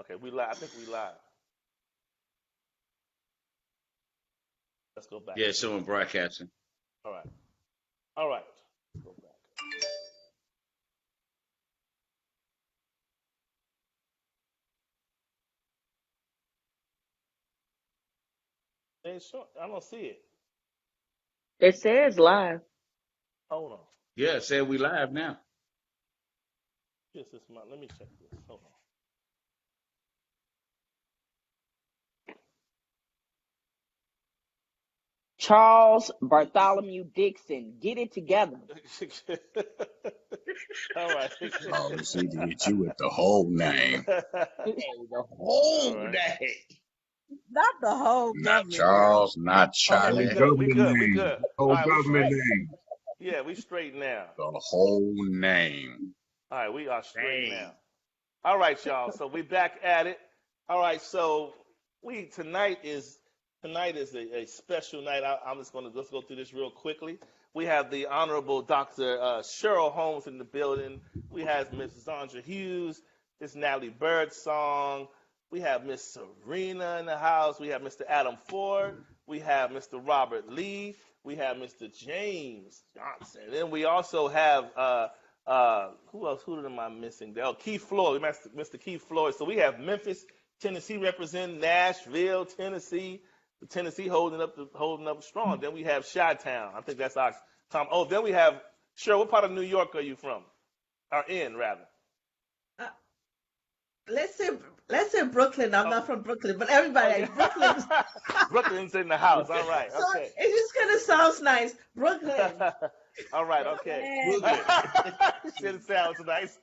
Okay, we live. I think we live. Let's go back. Yeah, Let's go back. someone broadcasting. All right. All right. Let's go back. Hey, sure. I don't see it. It says live. Hold on. Yeah, said we live now. This is my. Let me check this. Hold on. Charles Bartholomew Dixon, get it together. All right. Oh, she hit you with the whole name. Hey, the All whole right. day. Not the whole Not government name. Charles, not Okay, we Charlie. good. We Government good. We name. good. Whole All right, we government straight. name. Yeah, we straight now. The whole name. All right, we are straight Dang. now. All right, y'all. So we back at it. All right, so we tonight is a special night. I'm just gonna let's go through this real quickly. We have the Honorable Dr. Cheryl Holmes in the building. We have Miss Zandra Hughes. It's Natalie Birdsong. We have Miss Serena in the house. We have Mr. Adam Ford. We have Mr. Robert Lee. We have Mr. James Johnson. Then we also have who else? Who am I missing? Oh, Keith Floyd, Mr. Keith Floyd. So we have Memphis, Tennessee representing Nashville, Tennessee. Tennessee holding up strong. Then we have Chi-Town. I think that's our Tom. Oh, then we have Cheryl. What part of New York are you from? Or in rather? Uh, let's say let's say Brooklyn. I'm Oh, not from Brooklyn, but oh everybody Brooklyn. yeah. Brooklyn's in the house. All right. So Okay. it just kind of sounds nice. Brooklyn. All right. Okay. Brooklyn. Brooklyn. Shit sounds nice.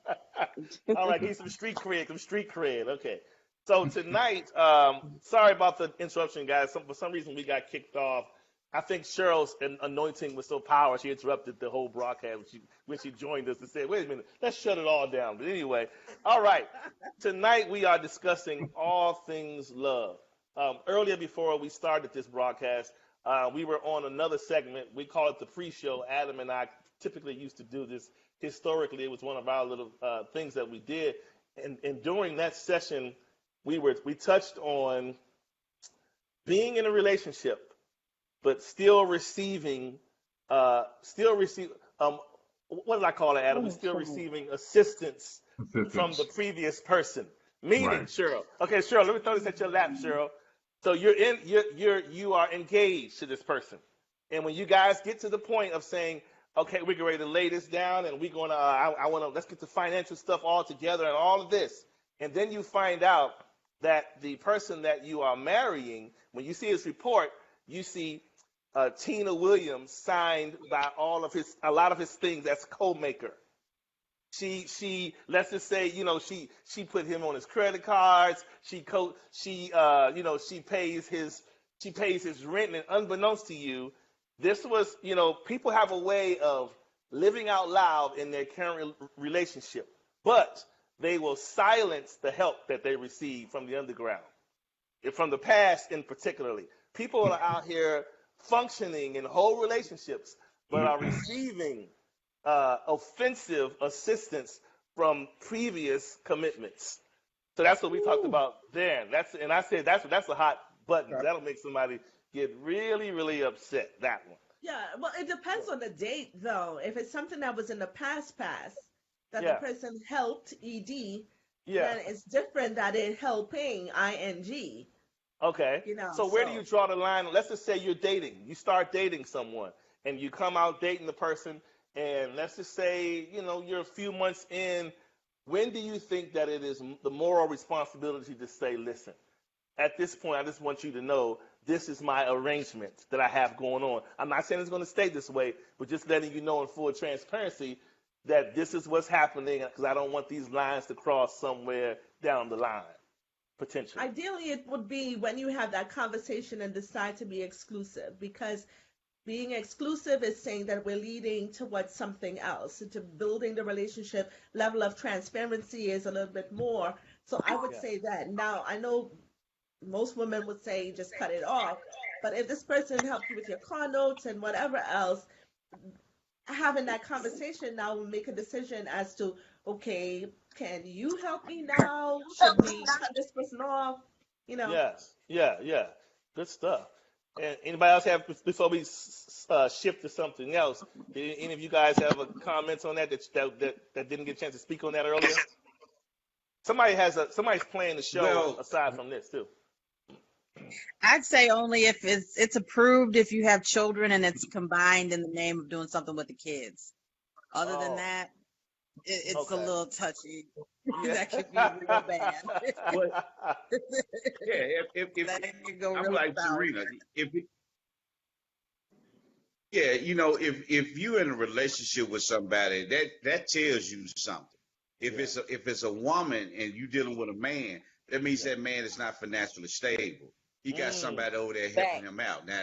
All right. Get some street cred. Some street cred. Okay. So tonight, sorry about the interruption, guys. For some reason, we got kicked off. I think Cheryl's anointing was so powerful, she interrupted the whole broadcast when she joined us and said, wait a minute, let's shut it all down. But anyway, all right. Tonight, we are discussing all things love. Earlier, before we started this broadcast, we were on another segment. We call it the pre-show. Adam and I typically used to do this historically. It was one of our little things that we did. And during that session, we touched on being in a relationship, but still receive what did I call it, Adam? But Oh, still sorry. receiving assistance from the Assistance. previous person. Meaning, Right. Cheryl. Okay, Cheryl, let me throw this at your lap, Cheryl. So you are engaged to this person, and when you guys get to the point of saying, okay, we're ready to lay this down, and we're gonna, I want to let's get the financial stuff all together and all of this, and then you find out that the person that you are marrying, when you see his report, you see Tina Williams signed by a lot of his things as co-maker. She let's just say, she put him on his credit cards. She pays his rent, and unbeknownst to you, this was, people have a way of living out loud in their current relationship, but they will silence the help that they receive from the underground, from the past in particularly. People are out here functioning in whole relationships, but are receiving offensive assistance from previous commitments. So that's what we talked Ooh. about there. And I said that's a hot button. Sure. That'll make somebody get really, really upset. That one. Yeah, well, it depends on the date, though. If it's something that was in the past, that the Yeah, person helped, ed, yeah. then it's different that it helping, ing. Okay. So where do you So draw the line? Let's just say you're dating. You start dating someone, and you come out dating the person, and let's just say, you're a few months in. When do you think that it is the moral responsibility to say, listen, at this point, I just want you to know this is my arrangement that I have going on. I'm not saying it's going to stay this way, but just letting you know in full transparency that this is what's happening because I don't want these lines to cross somewhere down the line, potentially. ideally, it would be when you have that conversation and decide to be exclusive, because being exclusive is saying that we're leading towards something else, to building the relationship. Level of transparency is a little bit more. So I would Yeah. say that. Now, I know most women would say just cut it off, but if this person helped you with your car notes and whatever else, having that conversation now will make a decision as to, okay, Can you help me now? Should we cut this person off? You know, Yes. Yeah. Good stuff. And anybody else have before we shift to something else? Did any of you guys have a comments on that didn't get a chance to speak on that earlier? Somebody's playing the show Well, aside from this too. I'd say only if it's approved if you have children and it's combined in the name of doing something with the kids. Other than Oh, that, it's a okay. little touchy. Yeah. That could be real bad. but yeah, if That could go I'm really like south. Serena, yeah, if you're in a relationship with somebody, that tells you something. If Yeah. if it's a woman and you dealing with a man, that means that man is not financially stable. He got Mm, somebody over there Back. helping him out. Now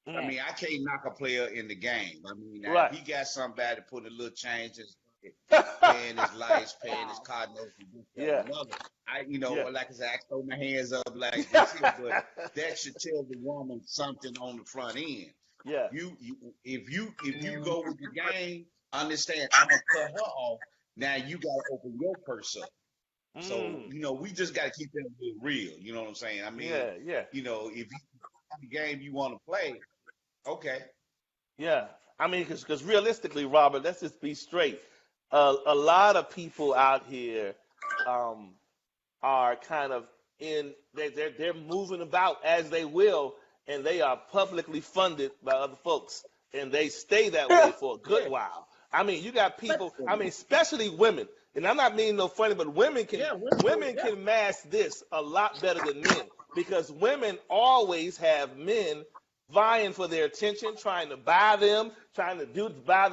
I mm. mean, I can't knock a player in the game. I mean, now, Right. if he got somebody putting a little change in his pocket, paying his lights, paying his Wow. car notes, and this, that, Yeah. and another. Yeah. Like I said, I throw my hands up like this here, but that should tell the woman something on the front end. Yeah. If you go with the game, understand I'm gonna cut her off. Now you gotta open your purse up. So Mm. we just gotta keep that a little real. You know what I'm saying? I mean, Yeah. if you have the game you want to play, okay. Yeah. I mean, because realistically, Robert, let's just be straight. A lot of people out here are kind of they're moving about as they will, and they are publicly funded by other folks, and they stay that way for a good while. I mean, you got people. I mean, especially women, and I'm not meaning no funny, but women can mask this a lot better than men because women always have men vying for their attention, trying to buy them, trying to buy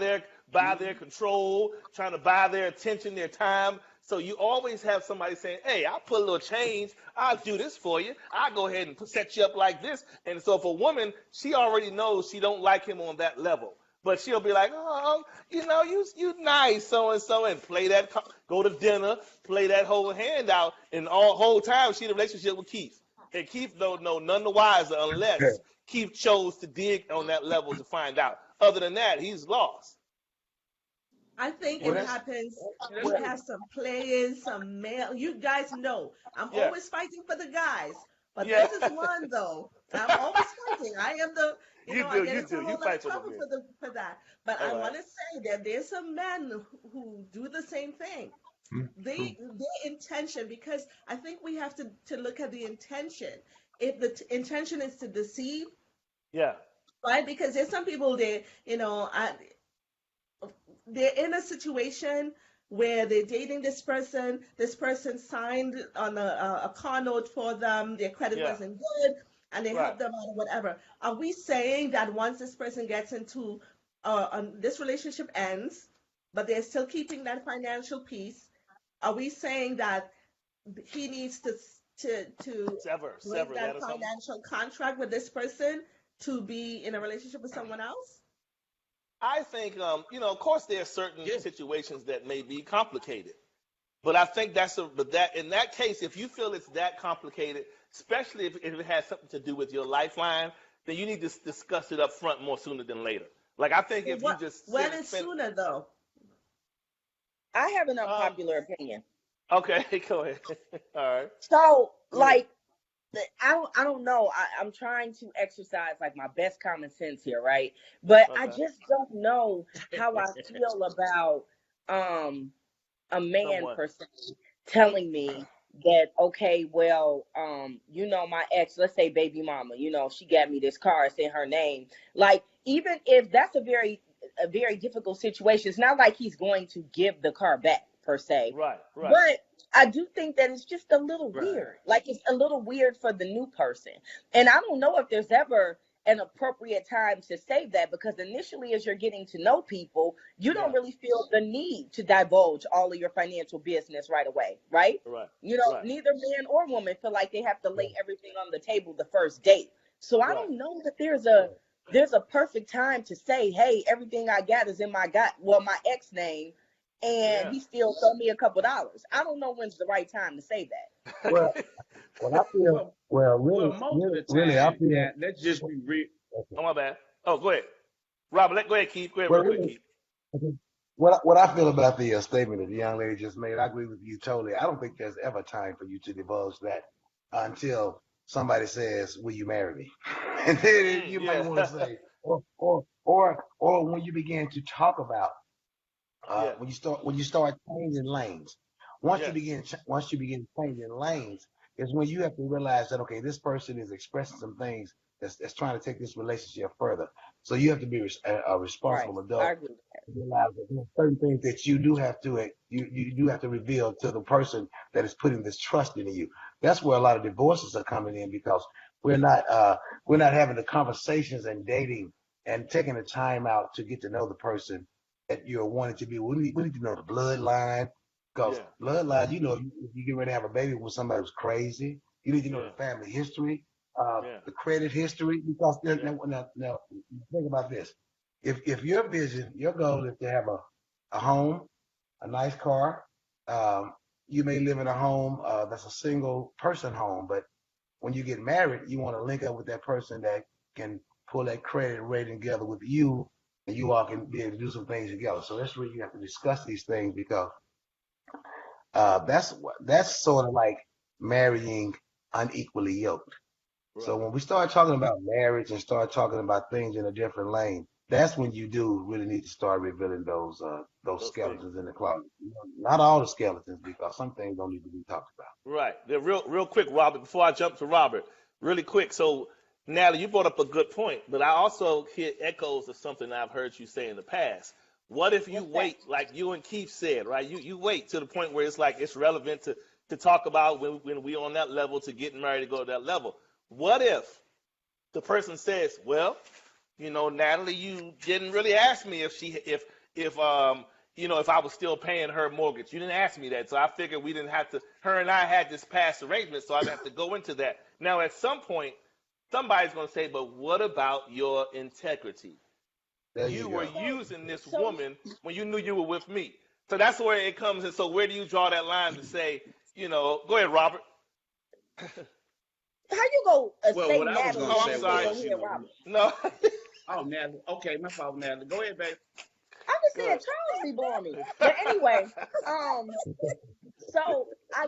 their control, trying to buy their attention, their time. So you always have somebody saying, "Hey, I'll put a little change. I'll do this for you. I'll go ahead and set you up like this." And so for a woman, she already knows she don't like him on that level. But she'll be like, "Oh, you nice, so and so," and play that, go to dinner, play that whole handout, and all whole time she in a relationship with Keith. And Keith don't know none the wiser unless Keith chose to dig on that level to find out. Other than that, he's lost. I think Well, it that's happens. that's We true. have some players, some male. You guys know I'm Yeah. always fighting for the guys, but Yeah. this is one though. I'm always fighting. I am the, You I do, get you into a do. You whole lot fight of for the trouble men. for that. But All I right. want to say that there's some men who do the same thing. Their intention, because I think we have to look at the intention. If the intention is to deceive, Yeah. right? Because there's some people they're in a situation where they're dating this person signed on a car note for them, their credit Yeah. wasn't good, and they Right. help them out or whatever. Are we saying that once this person gets into this relationship ends, but they're still keeping that financial piece? Are we saying that he needs to Sever break that that or something? financial contract with this person to be in a relationship with someone else? I think, of course, there are certain Yeah. situations that may be complicated, but I think but in that case, if you feel it's that complicated, especially if it has something to do with your lifeline, then you need to discuss it up front more sooner than later. Like I think So if you just when is sooner though? I have an um, unpopular opinion. okay, go ahead. All right. So, Yeah. like, I don't know. I'm trying to exercise like my best common sense here, right? But I Okay. just don't know how I feel about a man Someone. per se telling me that, okay, well, my ex, let's say baby mama, she got me this car, it's in her name. Like, even if that's a very difficult situation, it's not like he's going to give the car back per se. Right. But I do think that it's just a little Right. weird. Like, it's a little weird for the new person. And I don't know if there's ever an appropriate time to say that, because initially, as you're getting to know people, you don't Yeah. really feel the need to divulge all of your financial business right away, right? Right. Right. Neither man or woman feel like they have to lay everything on the table the first date. So I Right. don't know that there's a perfect time to say, hey, everything I got is in my ex name, and Yeah. he still throw me a couple dollars. I don't know when's the right time to say that. Well, I feel, Well, most of the time, I feel, now, let's just be real. Oh, my bad. Oh, go ahead. Robert, go ahead, Keith. Go ahead well, real quick, really, Keith. what I feel about the statement that the young lady just made, I agree with you totally. I don't think there's ever time for you to divulge that until somebody says, "Will you marry me?" And then you might Yeah. want to say, or when you begin to talk about Yeah. when you start changing lanes. Once you Yes. begin once you begin changing lanes, is when you have to realize that okay, this person is expressing some things that's trying to take this relationship further. So you have to be a Right. responsible I adult agree. and realize that there's certain things that you do have to you do have to reveal to the person that is putting this trust into you. That's where a lot of divorces are coming in because we're not uh we're not having the conversations and dating and taking the time out to get to know the person that you're wanting to be. We need to know the bloodline because Yeah. bloodline, if you get ready to have a baby with somebody who's crazy, you need to know Yeah. the family history, Yeah. the credit history, because Yeah. now think about this. If your vision, your goal is to have a home, a nice car, um, you may live in a home that's a single person home, but when you get married, you want to link up with that person that can pull that credit rating together with you, and you all can be able to do some things together. So that's where you have to discuss these things because that's sort of like marrying unequally yoked. So Right. when we start talking about marriage and start talking about things in a different lane, that's when you do really need to start revealing those Those things. skeletons in the closet. Not all the skeletons because some things don't need to be talked about. Right. They're real quick, Robert, before I jump to Robert, really quick. So, Natalie, you brought up a good point, but I also hear echoes of something I've heard you say in the past. What if you What's that? wait, like you and Keith said, right? You wait to the point where it's like it's relevant to talk about when we on that level to getting married to go to that level. What if the person says, well, Natalie, you didn't really ask me if I was still paying her mortgage. You didn't ask me that, so I figured we didn't have to. Her and I had this past arrangement, so I didn't have to go into that. Now, at some point, somebody's going to say, but what about your integrity? There you You were go. So, using this so woman when you knew you were with me. So that's where it comes in. So where do you draw that line to say, go ahead, Robert? how you go Well, say what I was Natalie gonna Oh, and I'm say then say sorry. go was, ahead, Robert? No. oh, Natalie. Okay, my fault, Natalie. Go ahead, baby. I just Go said ahead. Charles be blowing me. But anyway, um, so I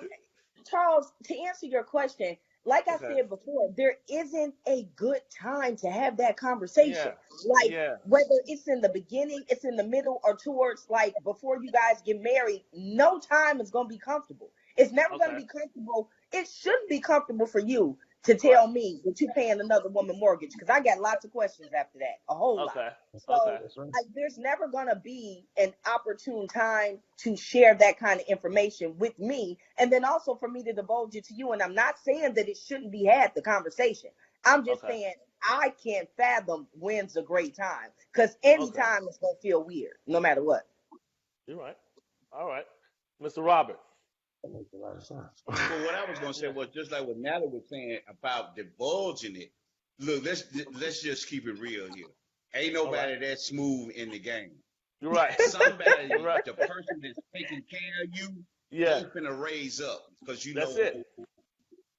Charles, to answer your question, like I Okay. said before, there isn't a good time to have that conversation. Yeah. Like Yeah. whether it's in the beginning, it's in the middle, or towards like before you guys get married, no time is gonna be comfortable. It's never gonna Okay. be comfortable. It shouldn't be comfortable for you to Right. tell me that you're paying another woman mortgage because I got lots of questions after that, a whole lot. Okay. Okay. So That's right. like there's never gonna be an opportune time to share that kind of information with me, and then also for me to divulge it to you. And I'm not saying that it shouldn't be had the conversation. I'm just Okay. saying I can't fathom when's a great time because Okay. anytime it's gonna feel weird, no matter what. You're right. All right. Mr. Robert. That makes a lot of sense. Well, what I was gonna say Yeah. was just like what Natalie was saying about divulging it. Look, let's just keep it real here. Ain't All right. nobody that smooth in the game. You're right. You're Somebody, right. the person that's taking care of you, Yeah. they finna raise up because That's it.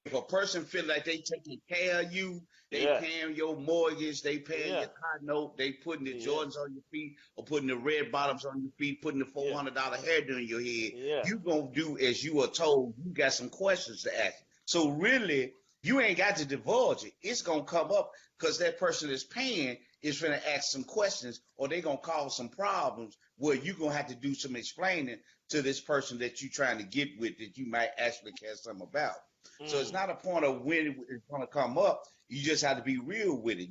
if a person feel like they taking care of you, they Yeah. paying your mortgage, they paying Yeah. your car note, they putting the Yeah. Jordans on your feet or putting the red bottoms on your feet, putting the Yeah. $400 hairdo in your head, Yeah. you gonna do as you are told. You got some questions to ask. So really, you ain't got to divulge it. It's gonna come up because that person is paying is gonna ask some questions or they gonna cause some problems where you gonna have to do some explaining to this person that you trying to get with that you might actually care something about. So it's Mm. not a point of when it's going to come up. You just have to be real with it.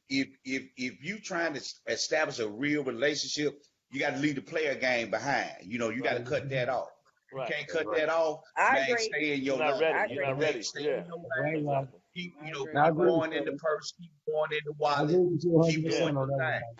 If you trying to establish a real relationship, you got to leave the player game behind. You got Right. to cut that off. You Right. can't That's cut right. that off, I man. agree. Stay in You're your not lane. ready. I You're agree. not ready. Stay Yeah. in your That's right, lane. Rob. Exactly. Keep I agree. I keep agree with pouring in the you. purse, keep pouring in the I wallet, agree with you keep 100% Yeah. doing on your that thing. one.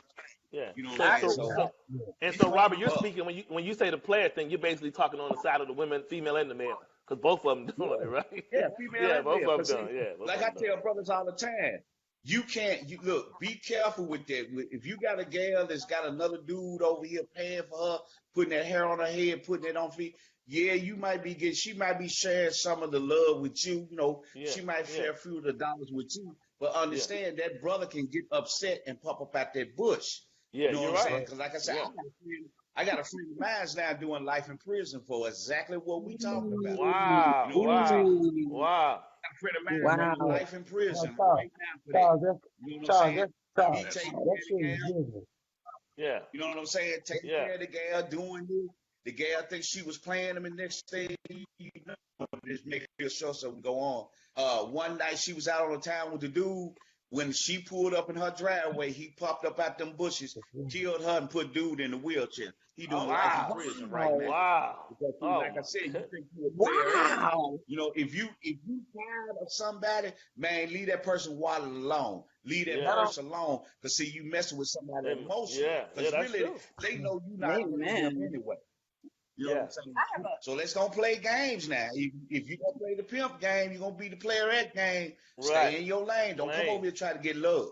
Yeah. You know what So I'm I saying? so agree. So so Yeah. and it's so gonna Robert, come you're up. speaking when you say the player thing, you're basically talking on the side of the women, female and the male, because both of them doing it, Yeah, right? yeah, female Yeah, and both male. of Cause them see, doing. Yeah, both like of I them doing. tell brothers all the time, you can't. You look, be careful with that. If you got a gal that's got another dude over here paying for her, putting that hair on her head, putting it on feet, yeah, you might be getting. She might be sharing some of the love with you. Yeah, She might yeah, share a few of the dollars with you. But yeah, understand that brother can get upset and pop up out that bush. yeah. You know what You're I'm That's right. saying? right. Because like I said, I Yeah, got a friend. I got a friend of mine's now doing life in prison for exactly what we talking about. Wow, You know what I'm saying? wow, Ooh, wow. Got a friend of mine Yeah, doing wow. life in yeah, prison Charles, right now for that. Charles, that's, You know what I'm Charles, saying? He That's taking that care of shit the is gal. business. Yeah, You know what I'm saying? Taking yeah. care of the gal, doing this. The gal thinks she was playing him, and next thing you know, just make sure something go on. One night she was out on the town with the dude. When she pulled up in her driveway, he popped up out them bushes, killed her, and put dude in the wheelchair. He Oh, doing life in wow, prison right Wow. now. wow. Because see, Oh like I my said, you God. think you a player X. Wow. You know, if you tired of somebody, man, leave that person wallet alone. Leave that Yeah, person alone. Cause see, you messing with somebody's emotion. yeah, yeah. Cause That's really, true. they know you not hurting them Amen. anyway. You know what Yeah, I'm saying? I have a So let's don't play games now. If you gonna play the pimp game, you're gonna be the player X game. right. Stay in your lane. Don't come Lane. over here try to get love.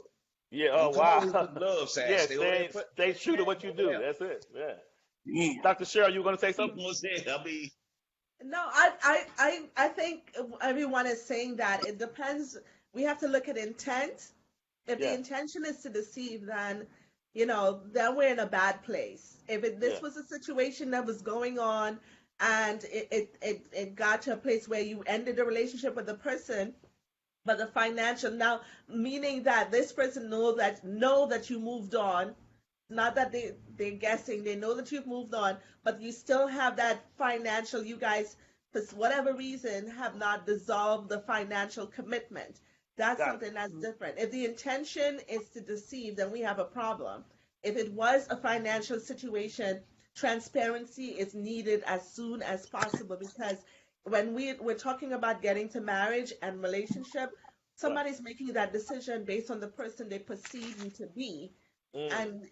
Yeah. Oh Don't come over here wow. with the love side. Yeah. Stay over there, Stay play the true to what game you over do. there. That's it. Yeah. damn. Dr. Cheryl, you were gonna say You something? know what I'm saying? I mean, No, I think everyone is saying that it depends. We have to look at intent. If the Yeah. intention is to deceive, then then we're in a bad place. If Yeah. this was a situation that was going on and it got to a place where you ended a relationship with the person, but the financial now meaning that this person know that you moved on, not that they're guessing, they know that you've moved on, but you still have that financial, you guys for whatever reason have not dissolved the financial commitment. That's Got it. something that's different. If the intention is to deceive, then we have a problem. If it was a financial situation, transparency is needed as soon as possible, because when we're talking about getting to marriage and relationship, Right. somebody's making that decision based on the person they perceive you to be Mm. and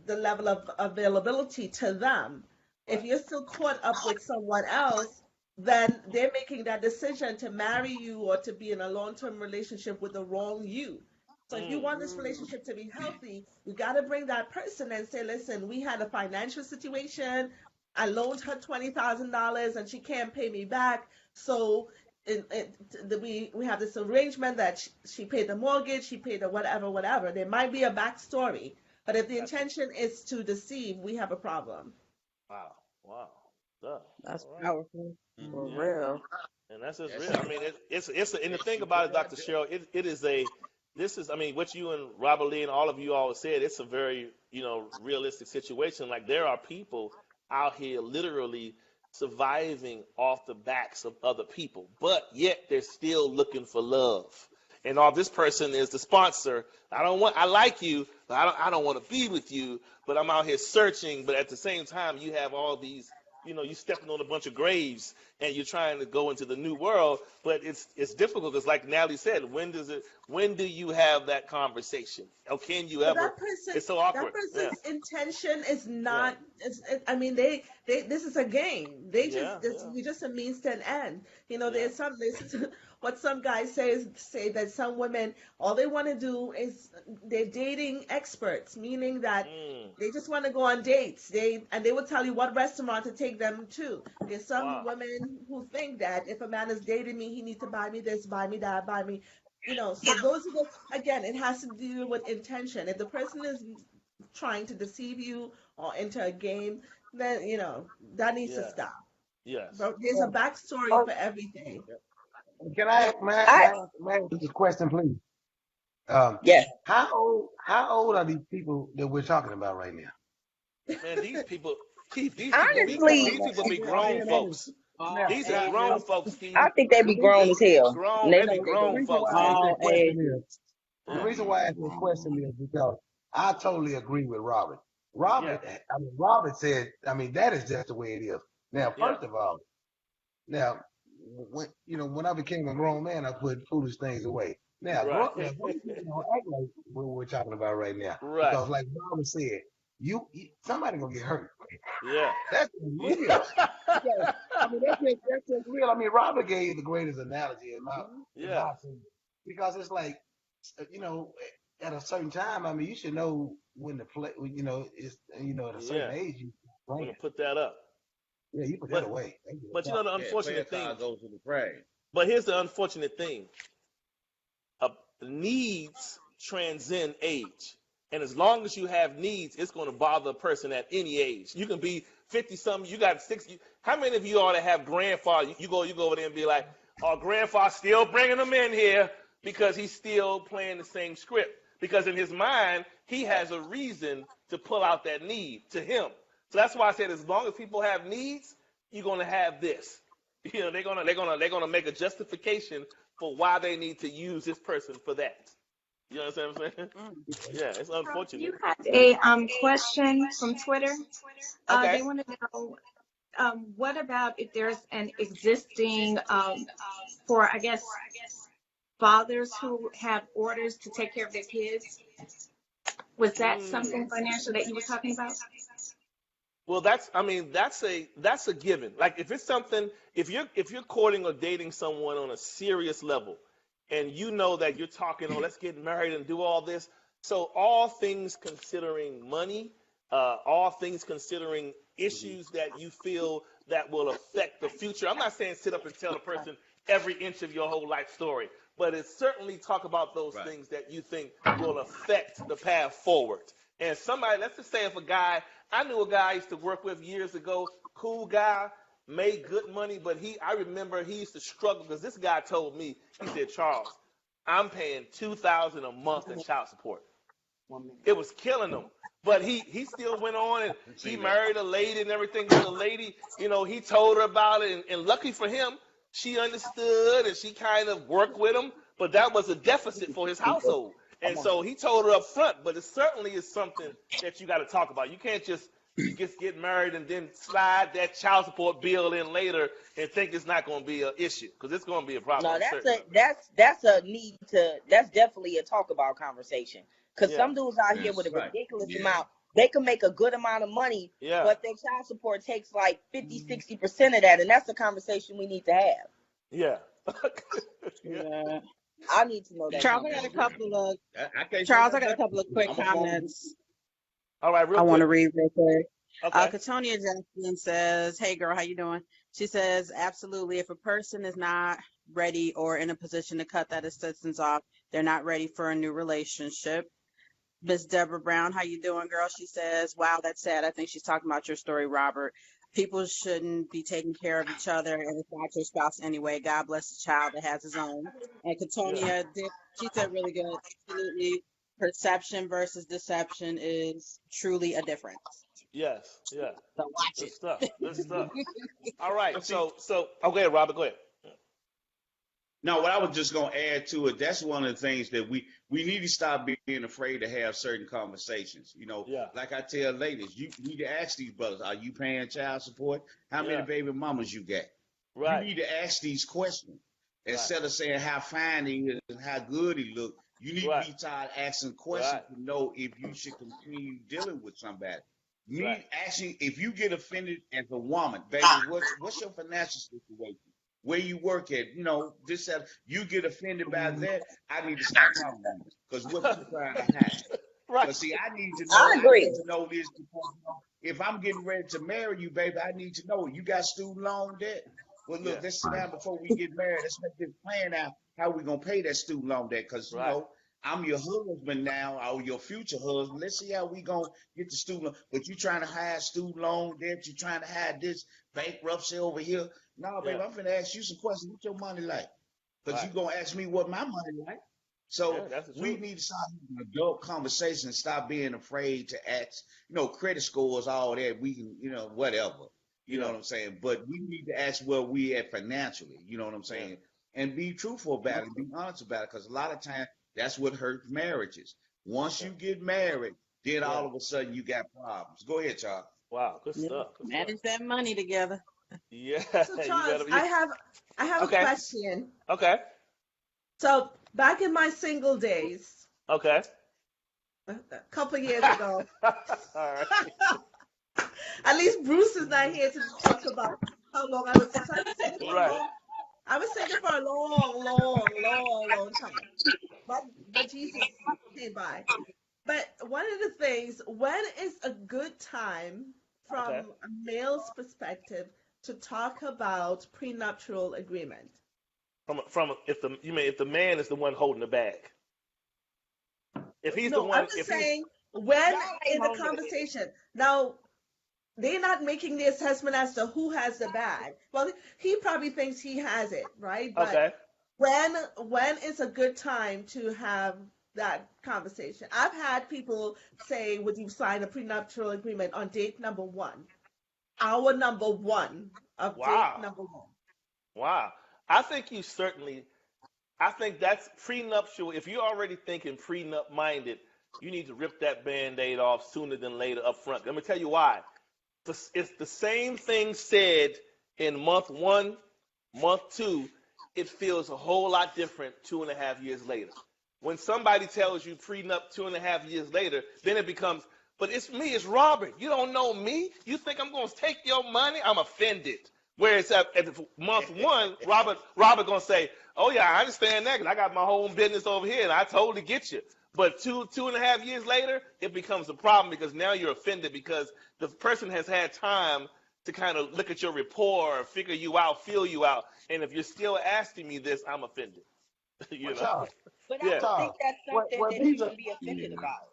the level of availability to them. If Right. you're still caught up with someone else, then they're making that decision to marry you or to be in a long-term relationship with the wrong you. So if you Mm. want this relationship to be healthy, you got to bring that person and say, listen, we had a financial situation. I loaned her $20,000 and she can't pay me back. So we have this arrangement that she paid the mortgage, she paid the whatever, whatever. There might be a backstory, but if the Got you. intention is to deceive, we have a problem. Wow. Wow. Duh. That's All right. powerful. For mhm. Yeah. real. And that's just That's real. I it. mean, it's and the That thing shit about it, right Dr. there. Cheryl, it is a this is I mean, what you and Robert Lee and all of you all said, it's a very, realistic situation. Like there are people out here literally surviving off the backs of other people, but yet they're still looking for love. And all this person is the sponsor. I like you, but I don't want to be with you, but I'm out here searching, but at the same time you have all these, you stepping on a bunch of graves and you're trying to go into the new world, but it's difficult because like Natalie said, when do you have that conversation? Or can you But ever? It's so that awkward. Yeah. person's intention is Yeah. not. I mean, they. This is a game. They Yeah. just. This, Yeah. we just a means to an end. Yeah. There's what some guys say that some women all they want to do is they're dating experts, meaning that Mm. they just want to go on dates. They will tell you what restaurant to take them to. There's some Wow. women who think that if a man is dating me, he needs to buy me this, buy me that, buy me. So those are again, it has to do with intention. If the person is trying to deceive you or enter a game, then that needs to Yes. stop. Yes. But there's a backstory Oh, for everything. can I, I may I ask this question, please? yes. How old are these people that we're talking about right now? Man, these people, Keith, Honestly, these people be I'm grown being honest. folks. Now, These are now, grown now, folks, Keith. I think they be the reason, grown as hell. And They they be know what they the grown doing. reason folks, why I ask Keith. All that question age. is, the Yeah. reason why I ask that question is because I totally agree with Robert. Yeah. Robert said, that is just the way it is. Now, Yeah. first of all, now, when I became a grown man, I put foolish things away. Now, Right. grown people don't act like what we're talking about right now, Right. because like Robert said, somebody gonna get hurt. Yeah. That's real. Because, that's just real. Robert gave the greatest analogy in Yeah. my opinion, because it's like, you know, at a certain time, you should know when to play. It's at a certain Yeah. age you I'm playing. gonna put that up. Yeah, you put that But away. but the Yeah, player unfortunate card thing. goes to the grave. But here's the unfortunate thing. Needs transcend age. And as long as you have needs, it's going to bother a person at any age. You can be 50 something, you got 60. How many of you ought to have grandfather? You go over there and be like, oh, grandfather still bringing them in here because he's still playing the same script. Because in his mind, he has a reason to pull out that need to him. So that's why I said, as long as people have needs, you're going to have this. You know, they're gonna make a justification for why they need to use this person for that. You understand what I'm saying? Yeah, it's unfortunate. You had a question from Twitter. Okay. They want to know what about if there's an existing for, I guess, fathers who have orders to take care of their kids. Was that something financial that you were talking about? Well, that's a given. Like if it's something, if you're courting or dating someone on a serious level, and you know that you're talking, oh, let's get married and do all this. So all things considering money, all things considering issues that you feel that will affect the future. I'm not saying sit up and tell a person every inch of your whole life story, but it's certainly talk about those things that you think will affect the path forward. And somebody, let's just say if a guy, I knew a guy I used to work with years ago, cool guy, made good money, but I remember he used to struggle because this guy told me, he said, Charles, I'm paying $2,000 a month in child support. It was killing him. But he still went on and he married a lady and everything. But the lady, you know, he told her about it. And lucky for him, she understood and she kind of worked with him. But that was a deficit for his household. And so he told her up front. But it certainly is something that you got to talk about. You can't just get married and then slide that child support bill in later and think it's not going to be an issue, because it's going to be a problem. No, that's a need to. That's definitely a talk about conversation. Because some dudes out here with a ridiculous amount, they can make a good amount of money, but their child support takes like 50-60% of that, and that's the conversation we need to have. Yeah. Yeah. I need to know that. Charles, I got a couple of quick comments. All right, I want to read real quick. Okay. Katonia Jackson says, hey girl, how you doing? She says, absolutely. If a person is not ready or in a position to cut that assistance off, they're not ready for a new relationship. Miss Deborah Brown, how you doing, girl? She says, wow, that's sad. I think she's talking about your story, Robert. People shouldn't be taking care of each other, and it's not your spouse anyway. God bless the child that has his own. And Katonia, she said really good. Absolutely. Perception versus deception is truly a difference. Yes, yeah. So watch Good it. stuff. Good stuff. All right. So okay, Robert, go ahead. No, what I was just gonna add to it, that's one of the things that we need to stop being afraid to have certain conversations. You know, like I tell ladies, you need to ask these brothers, are you paying child support? How many baby mamas you got? Right. You need to ask these questions. Instead of saying how fine he is and how good he look, you need to be tired asking questions to know if you should continue dealing with somebody. Actually, if you get offended as a woman, baby, what's your financial situation? Where you work at? You know, you get offended by that, I need to stop talking to you. Because what you trying to hide? Right. But see, I need to know. I agree. I need to know this because if I'm getting ready to marry you, baby, I need to know you got student loan debt. Well, look, let's sit down before we get married. Let's make this plan out how we gonna pay that student loan debt. Because you know, I'm your husband now, or your future husband. Let's see how we gonna get the student loan. But you trying to hide student loan debt? You trying to hide this bankruptcy over here? No, baby, I'm finna ask you some questions. What's your money like? Because you gonna ask me what my money like. So we need to start having an adult conversation and stop being afraid to ask. You know, credit scores, all that. We can, you know, whatever. You know what I'm saying? But we need to ask where we at financially. You know what I'm saying? And be truthful about it, and be honest about it, because a lot of times that's what hurts marriages. Once you get married, then all of a sudden you got problems. Go ahead, Charles. Wow, good stuff. Manage that money together. Yeah. So Charles, I have a question. Okay. So back in my single days, okay, a couple of years ago, all right. At least Bruce is not here to talk about how long I was single. I was single for a long time. But Jesus came by. But one of the things, when is a good time from a male's perspective to talk about prenuptial agreement? If the man is the one holding the bag. If he's the one, I'm just saying when Y'all ain't in the home. conversation. Now, they're not making the assessment as to who has the bag. Well, he probably thinks he has it, right? But Okay. when is a good time to have that conversation? I've had people say, "Would you sign a prenuptial agreement on date number one?" Hour number one of date Wow. number one. Wow. I think you certainly. I think that's prenuptial. If you're already thinking prenup minded, you need to rip that band-aid off sooner than later up front. Let me tell you why. It's the same thing said in month one, month two. It feels a whole lot different 2.5 years later. When somebody tells you prenup 2.5 years later, then it becomes, but it's me, it's Robert. You don't know me. You think I'm going to take your money? I'm offended. Whereas at month one, Robert gonna say, "Oh yeah, I understand that because I got my home business over here and I totally get you." But 2.5 years later, it becomes a problem because now you're offended because the person has had time to kind of look at your rapport, figure you out, feel you out, and if you're still asking me this, I'm offended. you Well, know? Charles, But I Yeah. don't think Charles, that's well, something well, that you these are should be offended Yeah. about.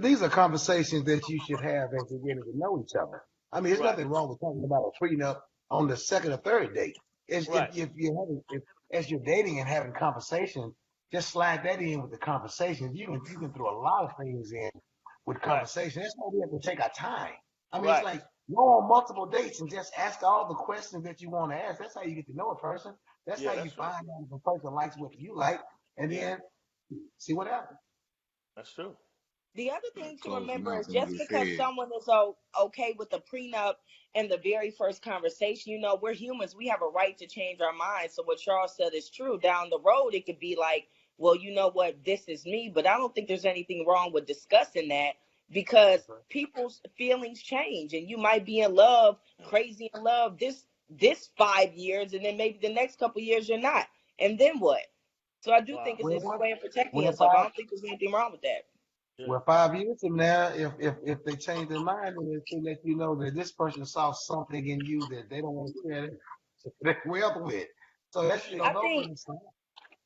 these are conversations that you should have as you're getting to know each other. I mean, there's Right. nothing wrong with talking about a prenup on the second or third date. Right. If you're as you're dating and having conversation, just slide that in with the conversation. You can throw a lot of things in with Right. conversation. That's why we have to take our time. I mean, it's Right. like go on multiple dates and just ask all the questions that you want to ask. That's how you get to know a person. That's how Yeah, you that's true. find out if a person likes what you like, and Yeah, then see what happens. that's true. The other thing to Close remember mouth is don't just get because fed. someone is okay with the prenup in the very first conversation, we're humans. We have a right to change our minds. So what Charles said is true. Down the road, it could be like, well, you know what, this is me. But I don't think there's anything wrong with discussing that because people's feelings change, and you might be in love, crazy in love, this 5 years, and then maybe the next couple years you're not, and then what? So I do Wow. think it's just a way of protecting Well, yourself. I don't think there's anything wrong with that. Yeah. Well, 5 years from now, if they change their mind and they let you know that this person saw something in you that they don't want to share their wealth with, so that's I those are think the signs.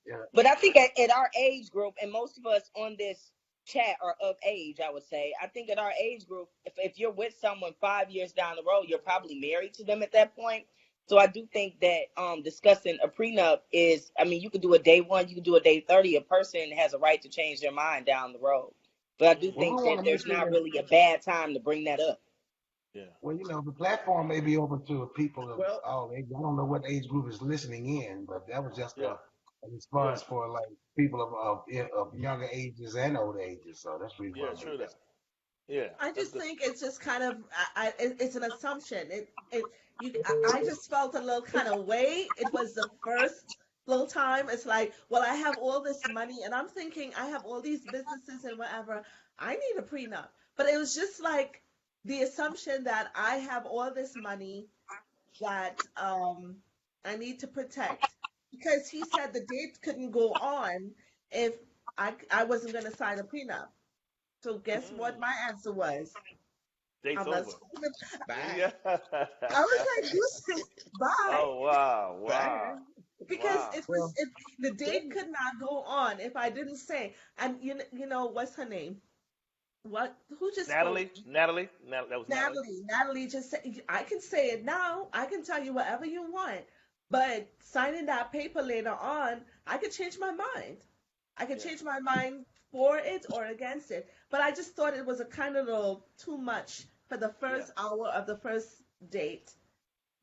Yeah. But I think at our age group, and most of us on this chat are of age, I would say. I think at our age group, if you're with someone 5 years down the road, you're probably married to them at that point. So I do think that discussing a prenup is, I mean, you could do a day one, you could do a day 30. A person has a right to change their mind down the road. But I do Well, think we that want to make there's sure not that really a bad time to bring that up. Yeah. well, the platform may be open to people of Well, all age. I don't know what age group is listening in, but that was just Yeah. a Yeah. response for like people of younger ages and older ages. So that's the reason why Yeah. I True made that. that. Yeah. I That's just good. think it's just kind of it's an assumption. I just felt a little kind of way. It was the first little time. It's like, well, I have all this money, and I'm thinking I have all these businesses and whatever. I need a prenup, but it was just like the assumption that I have all this money that I need to protect because he said the date couldn't go on if I wasn't going to sign a prenup. So guess what Mm. my answer was? Date's I'm not over. signing. bye, Yeah. I was like, listen, bye. Oh wow. bye. Wow. Because Wow. Well, the date could not go on if I didn't say. And what's her name? Who just spoke? Natalie. That was Natalie. Natalie just said, I can say it now. I can tell you whatever you want. But signing that paper later on, I could change my mind. I could Yeah. change my mind for it or against it. But I just thought it was a kind of little too much for the Yeah. first hour of the first date.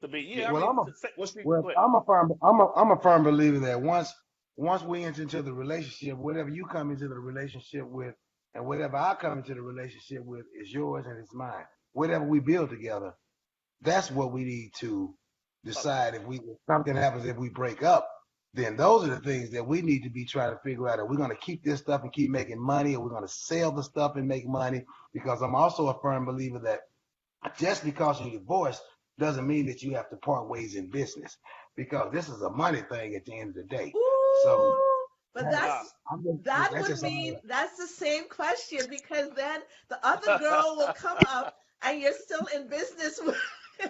To be. Yeah. Yeah. I well, mean. What's the well, Go ahead. I'm a firm believer that once we enter into the relationship, whatever you come into the relationship with, and whatever I come into the relationship with is yours and it's mine. Whatever we build together, that's what we need to decide if something happens if we break up. Then those are the things that we need to be trying to figure out. Are we going to keep this stuff and keep making money? Or we're going to sell the stuff and make money? Because I'm also a firm believer that just because you're divorced doesn't mean that you have to part ways in business. Because this is a money thing at the end of the day. So Ooh, but Wow. that that's would just mean that's the same question because then the other girl will come up and you're still in business with,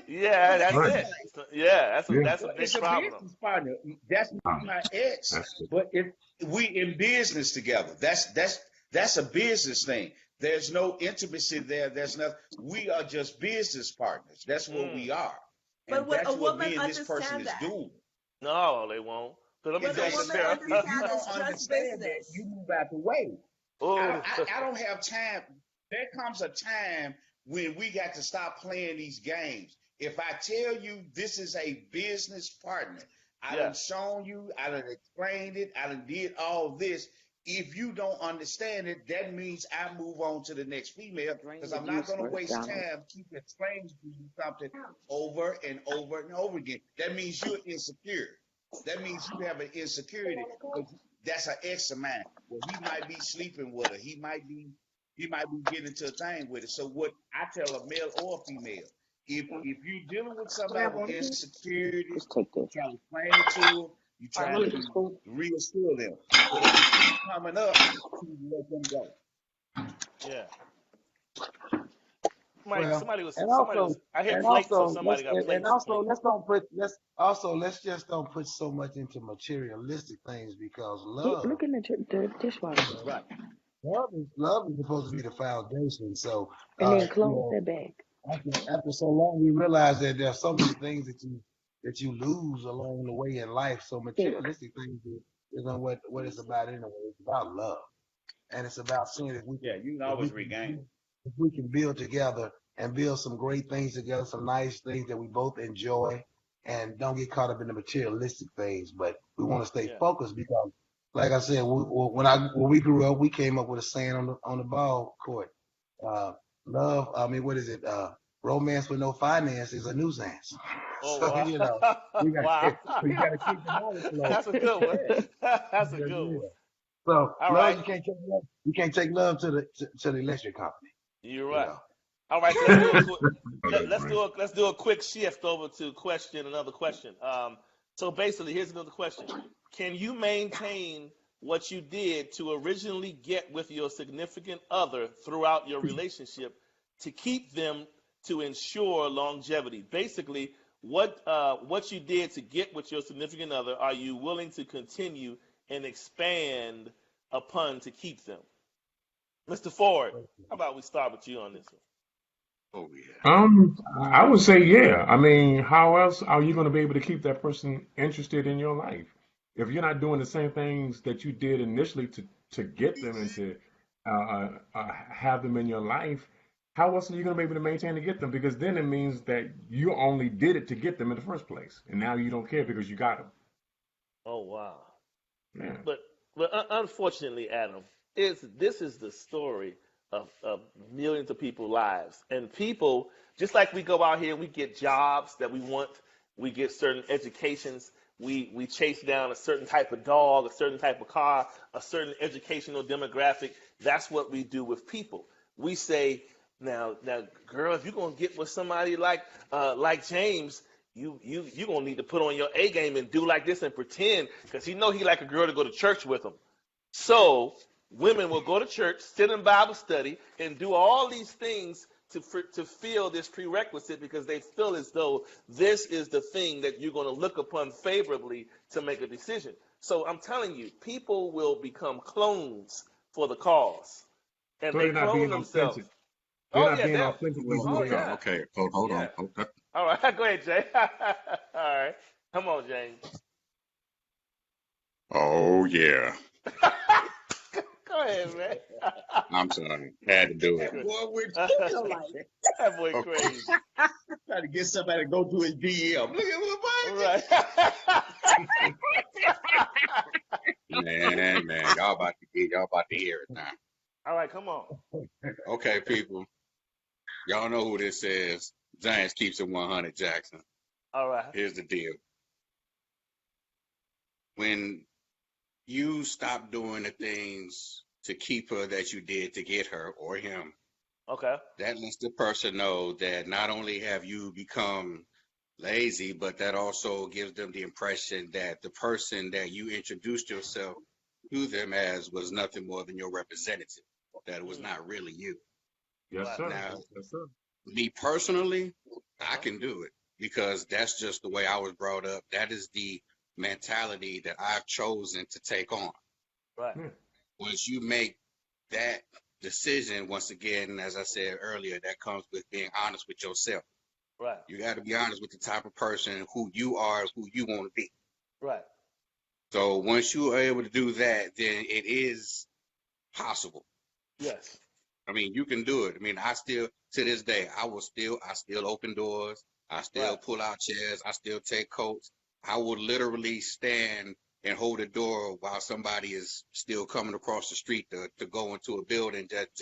Yeah. with That's right. it. everybody. Yeah. Yeah. That's a Well, big it's a problem. business partner. That's Um, my ex, that's the but if we in business together, that's That's a business thing. There's no intimacy there. There's nothing. We are just business partners. That's what we are. But And would a that's what woman me and this person understand is that? doing. No, they won't. Let me Would tell a you, woman Sarah. If you understand don't it's just understand that, business? you move out the way. Oh, I don't have time. There comes a time when we got to stop playing these games. If I tell you this is a business partner, I yeah. done shown you, I done explained it, I done did all this. If you don't understand it, that means I move on to the next female because I'm not going to waste time keep explaining to you something over and over and over again. That means you're insecure. That means you have an insecurity. That's an ex of mine. Well, he might be sleeping with her. He might be getting into a thing with it. So what I tell a male or a female, if you're dealing with somebody with insecurity, you try to explain it to them, you try to reassure them. But if you keep coming up, you let them go. Yeah. Mike, Well, somebody was. I hit and plates, so also, somebody got plates. let's just don't put so much into materialistic things because love, Look in the dishwasher. Right. love is supposed to be the foundation. So, And then you close know, that bag. after so long, we realize that there are so many things that you lose along the way in life. So materialistic things isn't what it's about anyway. It's about love, and it's about seeing if we Yeah, you can if we always can regain it. if we can build together and build some great things together, some nice things that we both enjoy, and don't get caught up in the materialistic things. But we want to stay focused because, like I said, when we grew up, we came up with a saying on the ball court. Love, I mean, what is it? Romance with no finance is a nuisance. Oh, So, wow. we got Wow. we got to keep the money flow. That's a good one. That's a Yeah, good yeah. one. So All love, right. you can't take love to the electric company. You're You right. know. All right. So let's do a quick shift over to another question. So basically, here's another question: can you maintain what you did to originally get with your significant other throughout your relationship to keep them to ensure longevity? Basically, what you did to get with your significant other, are you willing to continue and expand upon to keep them? Mr. Ford, how about we start with you on this one? Oh yeah. I would say, yeah. I mean, how else are you going to be able to keep that person interested in your life if you're not doing the same things that you did initially to get them and to have them in your life? How else are you going to be able to maintain to get them? Because then it means that you only did it to get them in the first place, and now you don't care because you got them. Oh wow. Yeah. But unfortunately, Adam, this is the story of millions of people's lives. And people, just like we go out here and we get jobs that we want, we get certain educations, we chase down a certain type of dog, a certain type of car, a certain educational demographic. That's what we do with people. We say, now, girl, if you're gonna get with somebody like James, you gonna need to put on your A game and do like this and pretend, because he like a girl to go to church with him. So women will go to church, sit in Bible study, and do all these things to feel this prerequisite because they feel as though this is the thing that you're going to look upon favorably to make a decision. So I'm telling you, people will become clones for the cause, and So they they're not clone being themselves. authentic. They're Oh not yeah, being that. authentic with who Oh they Okay, yeah, are. okay. Hold on. yeah. All right, go ahead, Jay. All right, come on, James. Oh yeah. Go ahead, man. I'm sorry. Had to do it. That boy went That boy Okay. crazy. trying to get somebody to go to his DM. Look at what Right. Man, y'all about to hear it now. All right, come on. Okay, people. Y'all know who this is. James keeps it 100 Jackson. All right. Here's the deal. When you stop doing the things to keep her that you did to get her or him, Okay. that lets the person know that not only have you become lazy, but that also gives them the impression that the person that you introduced yourself to them as was nothing more than your representative, that it was not really you. Yes, Right. sir. Now, Yes, sir. me personally, I can do it because that's just the way I was brought up. That is the mentality that I've chosen to take on. Right. Yeah. Once you make that decision, once again, as I said earlier, that comes with being honest with yourself. Right. You got to be honest with the type of person who you are, who you want to be. Right. So once you are able to do that, then it is possible. Yes. I mean, you can do it. I mean, I still, to this day, I still open doors. I still Right. pull out chairs. I still take coats. I would literally stand and hold a door while somebody is still coming across the street to go into a building. That's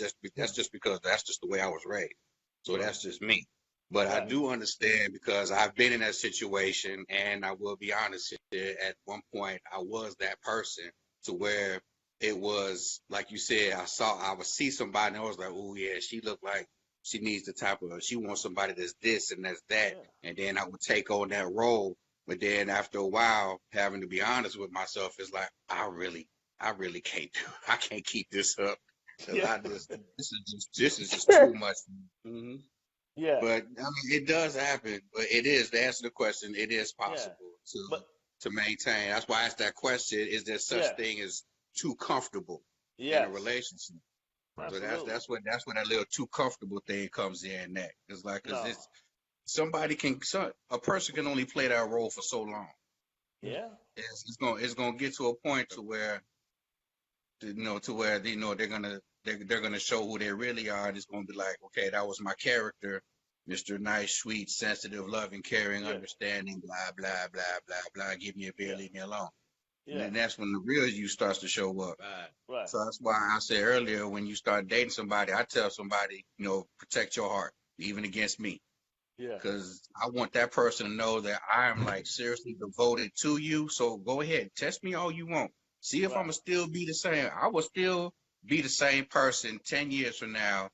just because that's just the way I was raised. So Right. that's just me. But I Right. do understand because I've been in that situation, and I will be honest, at one point I was that person to where it was like you said, I would see somebody and I was like, oh yeah, she looked like she needs the type of, she wants somebody that's this and that's that. Yeah. And then I would take on that role. But then after a while, having to be honest with myself, it's like, I really can't I can't keep this up. 'Cause Yeah. this is just too much. hmm Yeah. But I mean, it does happen. But it is, to answer the question, it is Yeah. possible But to maintain. That's why I asked that question. Is there such yeah. thing as too comfortable in a Yes. relationship? So Absolutely. that's where that little too comfortable thing comes in. That it's like, cause No. it's a person can only play that role for so long. Yeah. It's gonna get to a point to where they're gonna show who they really are, and it's gonna be like, okay, that was my character, Mr. Nice, sweet, sensitive, loving, caring, Yeah. understanding, blah blah blah blah blah. Give me a beer, Yeah. leave me alone. And Yeah. then that's when the real you starts to show up. Right. So that's why I said earlier, when you start dating somebody, I tell somebody, protect your heart, even against me. Yeah. Because I want that person to know that I am like seriously devoted to you. So go ahead, test me all you want. See if I'm Right. gonna still be the same. I will still be the same person 10 years from now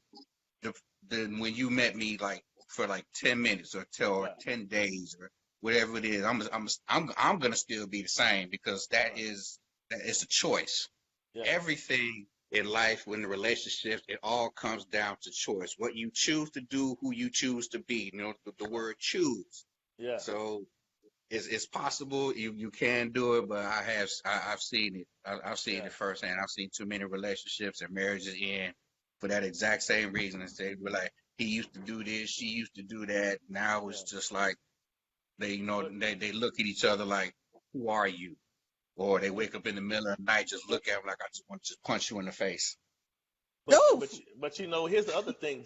than when you met me, like for like 10 minutes or Right. 10 days or whatever it is. I'm gonna still be the same because that Right. it's a choice. Yeah. Everything in life, when the relationships, it all comes down to choice. What you choose to do, who you choose to be. The word choose. Yeah. So it's possible you can do it, but I've seen it. I've seen Yeah. it firsthand. I've seen too many relationships and marriages end for that exact same reason. And say, we're like, he used to do this, she used to do that. Now it's Yeah. just like they But they look at each other like, who are you? Or they wake up in the middle of the night, just look at him like, I just want to just punch you in the face. but here's the other thing,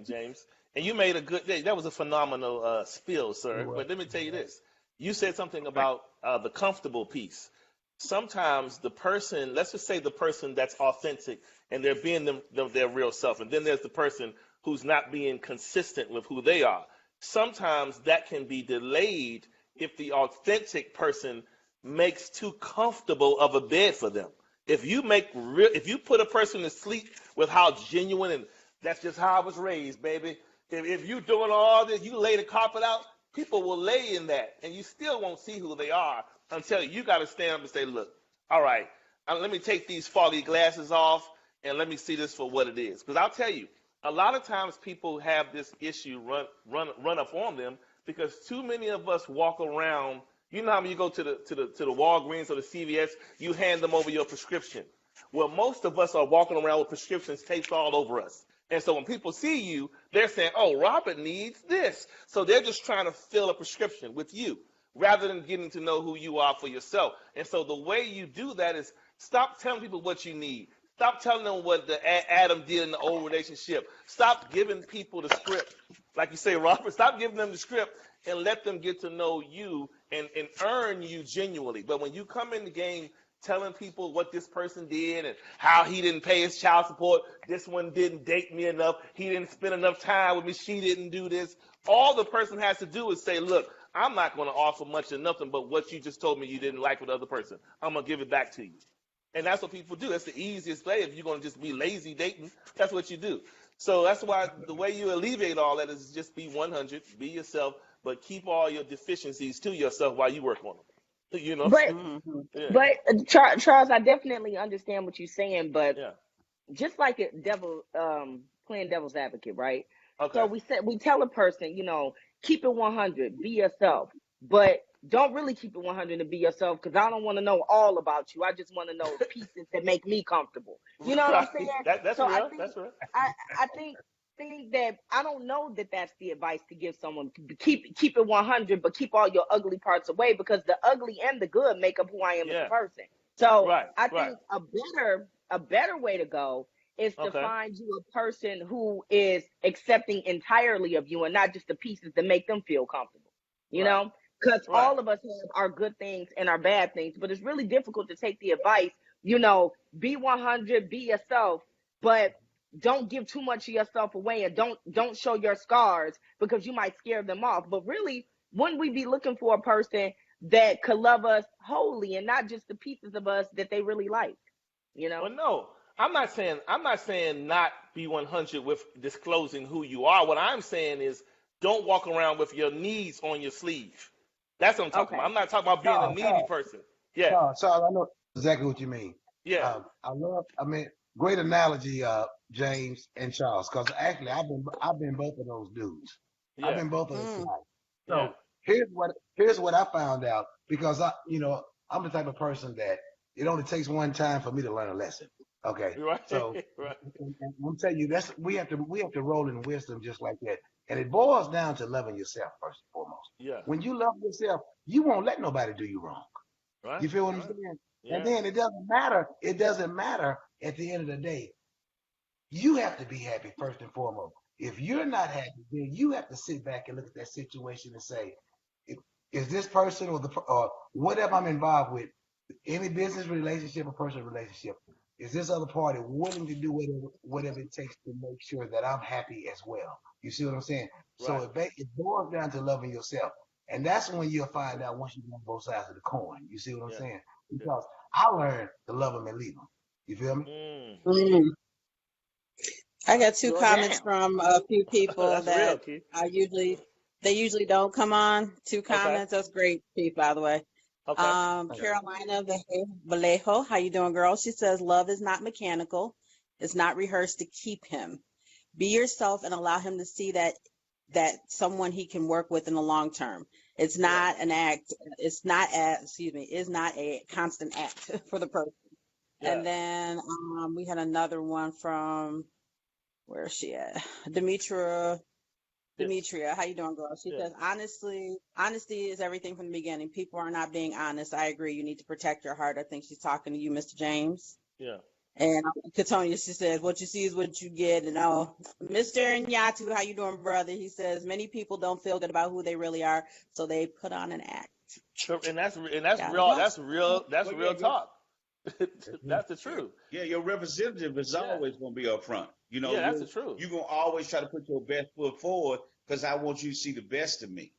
James. And you made a good day. That was a phenomenal spiel, sir. But let me tell you this. You said something about the comfortable piece. Sometimes the person, let's just say the person that's authentic and they're being their real self, and then there's the person who's not being consistent with who they are. Sometimes that can be delayed if the authentic person makes too comfortable of a bed for them. If you put a person to sleep with how genuine, and that's just how I was raised, baby. If you doing all this, you lay the carpet out, people will lay in that, and you still won't see who they are until you got to stand up and say, look, all right, let me take these foggy glasses off and let me see this for what it is. Because I'll tell you, a lot of times people have this issue run up on them because too many of us walk around. You know how when you go to the Walgreens or the CVS, you hand them over your prescription. Well, most of us are walking around with prescriptions taped all over us. And so when people see you, they're saying, oh, Robert needs this. So they're just trying to fill a prescription with you rather than getting to know who you are for yourself. And so the way you do that is stop telling people what you need. Stop telling them what Adam did in the old relationship. Stop giving people the script. Like you say, Robert, stop giving them the script and let them get to know you and earn you genuinely. But when you come in the game telling people what this person did and how he didn't pay his child support, this one didn't date me enough, he didn't spend enough time with me, she didn't do this, all the person has to do is say, look, I'm not going to offer much of nothing but what you just told me you didn't like with the other person. I'm going to give it back to you. And that's what people do. That's the easiest way. If you're going to just be lazy dating, that's what you do. So that's why the way you alleviate all that is just be 100, be yourself, but keep all your deficiencies to yourself while you work on them. You know? But Mhm. Yeah. but Charles, I definitely understand what you're saying, but Yeah. just like a playing devil's advocate, right? Okay. So we tell a person, keep it 100, be yourself. But don't really keep it 100 and be yourself, because I don't want to know all about you. I just want to know pieces that make me comfortable. You know what I'm saying? That's So real. That's real. I think that I don't know that that's the advice to give someone. Keep it 100, but keep all your ugly parts away, because the ugly and the good make up who I am as a person. So Right. I Right. think a better way to go is to Okay. find you a person who is accepting entirely of you and not just the pieces that make them feel comfortable. You Right. know, because Right. all of us have our good things and our bad things, but it's really difficult to take the advice, you know, be 100, be yourself, but don't give too much of yourself away, and don't show your scars, because you might scare them off. But really, wouldn't we be looking for a person that could love us wholly and not just the pieces of us that they really like? You know? Well, no, I'm not saying not be 100 with disclosing who you are. What I'm saying is don't walk around with your needs on your sleeve. That's what I'm talking about. I'm not talking about being a needy person. Yeah. Charles, I know exactly what you mean. Yeah. Great analogy, James and Charles, because actually I've been both of those dudes. I've Yeah. been both of those guys. So Yeah. here's what I found out, because I'm the type of person that it only takes one time for me to learn a lesson. Okay. Right. So Right. and I'm telling you, we have to roll in wisdom just like that. And it boils down to loving yourself first and foremost. Yeah. When you love yourself, you won't let nobody do you wrong. Right. You feel what I'm Right. saying? Yeah. And then it doesn't matter at the end of the day. You have to be happy first and foremost. If you're not happy, then you have to sit back and look at that situation and say, is this person or whatever I'm involved with, any business relationship or personal relationship, is this other party willing to do whatever it takes to make sure that I'm happy as well? You see what I'm saying? So Right. it boils down to loving yourself. And that's when you'll find out once you're on both sides of the coin. You see what I'm Yeah. saying? Because I learned to love them and leave them. You feel me? Mm. I got two Slow comments down. from a few people That's real, that Keith. they usually don't come on. Two Okay. comments. That's great, Keith, by the way. Okay. Carolina Vallejo, how you doing, girl? She says, love is not mechanical. It's not rehearsed to keep him. Be yourself and allow him to see that someone he can work with in the long term. It's not an act. It's not a constant act for the person. Yeah. And then we had another one from, where is she at? Demetria, how you doing, girl? She says, honesty is everything from the beginning. People are not being honest. I agree. You need to protect your heart. I think she's talking to you, Mr. James. Yeah. And Katonia, she says, what you see is what you get. And Mr. Nyatu, how you doing, brother? He says, many people don't feel good about who they really are, so they put on an act. And that's Yeah. real. That's real. That's Well, real yeah, talk. That's the truth. Yeah, your representative is always going to be up front. Yeah, that's the truth. You're going to always try to put your best foot forward because I want you to see the best of me.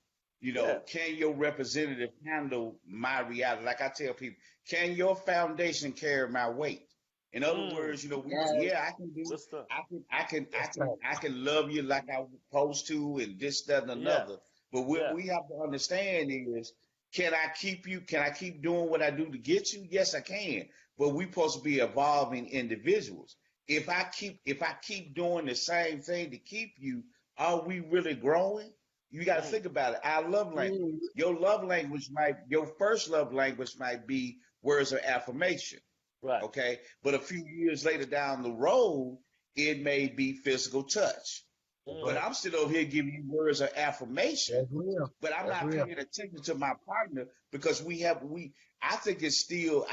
Can your representative handle my reality? Like I tell people, can your foundation carry my weight? In other words, I can do. Good stuff. I can love you like I'm supposed to, and this, that, and another. But what we have to understand is, can I keep you? Can I keep doing what I do to get you? Yes, I can. But we're supposed to be evolving individuals. If I keep doing the same thing to keep you, are we really growing? You got to think about it. Our love language. Your first love language might be words of affirmation. Right. Okay. But a few years later down the road, it may be physical touch. But I'm still over here giving you words of affirmation. That's real. But I'm not paying attention to my partner because I think it's still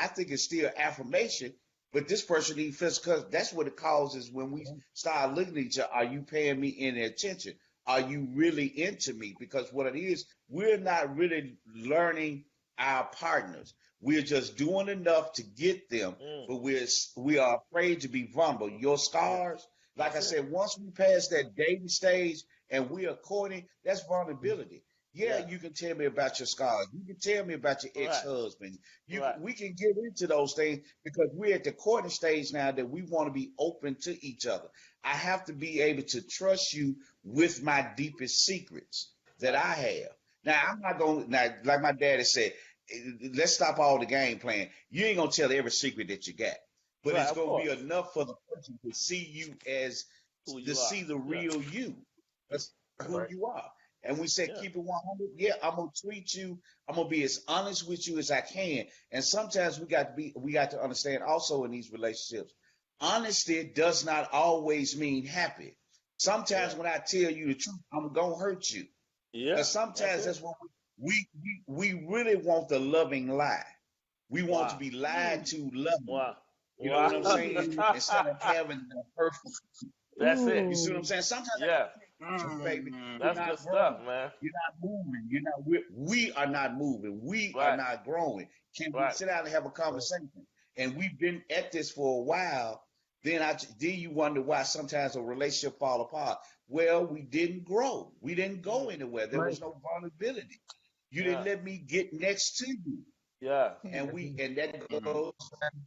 affirmation, but this person needs physical. That's what it causes when we start looking at each other. Are you paying me any attention? Are you really into me? Because what it is, we're not really learning our partners. We're just doing enough to get them, but we are afraid to be vulnerable. Your scars, like I said, once we pass that dating stage and we are courting, that's vulnerability. Yeah, you can tell me about your scars. You can tell me about your ex-husband. We can get into those things because we're at the courting stage now that we want to be open to each other. I have to be able to trust you with my deepest secrets that I have. Now, I'm not going to, like my daddy said, let's stop all the game playing. You ain't going to tell every secret that you got. But it's going to be enough for the person to see you as, see the real you. That's who you are. and we said Yeah. keep it 100, yeah, I'm gonna treat you. I'm gonna be as honest with you as I can. And sometimes we got to understand also in these relationships, honesty does not always mean happy. Sometimes Yeah. when I tell you the truth, I'm gonna hurt you. Yeah. Because That's sometimes it. that's what we really want the loving lie. We want to Wow. be lied to loving. Wow. You know what I'm Wow. saying? Instead of having the perfect. That's it. You see what I'm saying? Sometimes I Yeah. gotta tell you, baby, you're That's not good stuff, growing. man. You're not moving. You're not. We are not moving. We are Right. not growing. Can we Right. sit down and have a conversation? And we've been at this for a while. Then you wonder why sometimes a relationship fall apart. Well, we didn't grow. We didn't go anywhere. There Right. was no vulnerability. You Yeah. didn't let me get next to you. Yeah. And that goes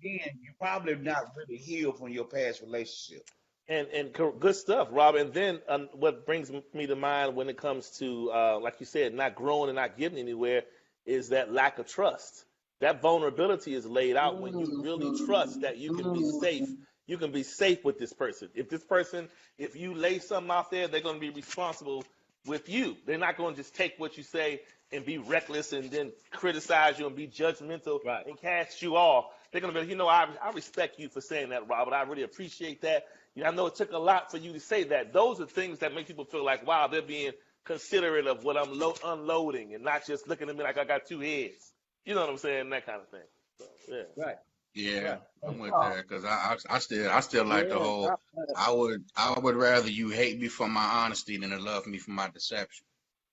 again, you probably not really healed from your past relationship. And good stuff, Rob. And then what brings me to mind when it comes to, like you said, not growing and not getting anywhere, is that lack of trust. That vulnerability is laid out when you really trust that you can be safe. You can be safe with this person. If you lay something out there, they're going to be responsible with you. They're not going to just take what you say and be reckless and then criticize you and be judgmental Right. and cast you off. They're going to be, I respect you for saying that, Robert. I really appreciate that. I know it took a lot for you to say that. Those are things that make people feel like, wow, they're being considerate of what I'm unloading and not just looking at me like I got two heads. You know what I'm saying? That kind of thing. So, yeah. Right. Yeah, Right. I'm with that because I still like the Yeah. whole. I would rather you hate me for my honesty than to love me for my deception.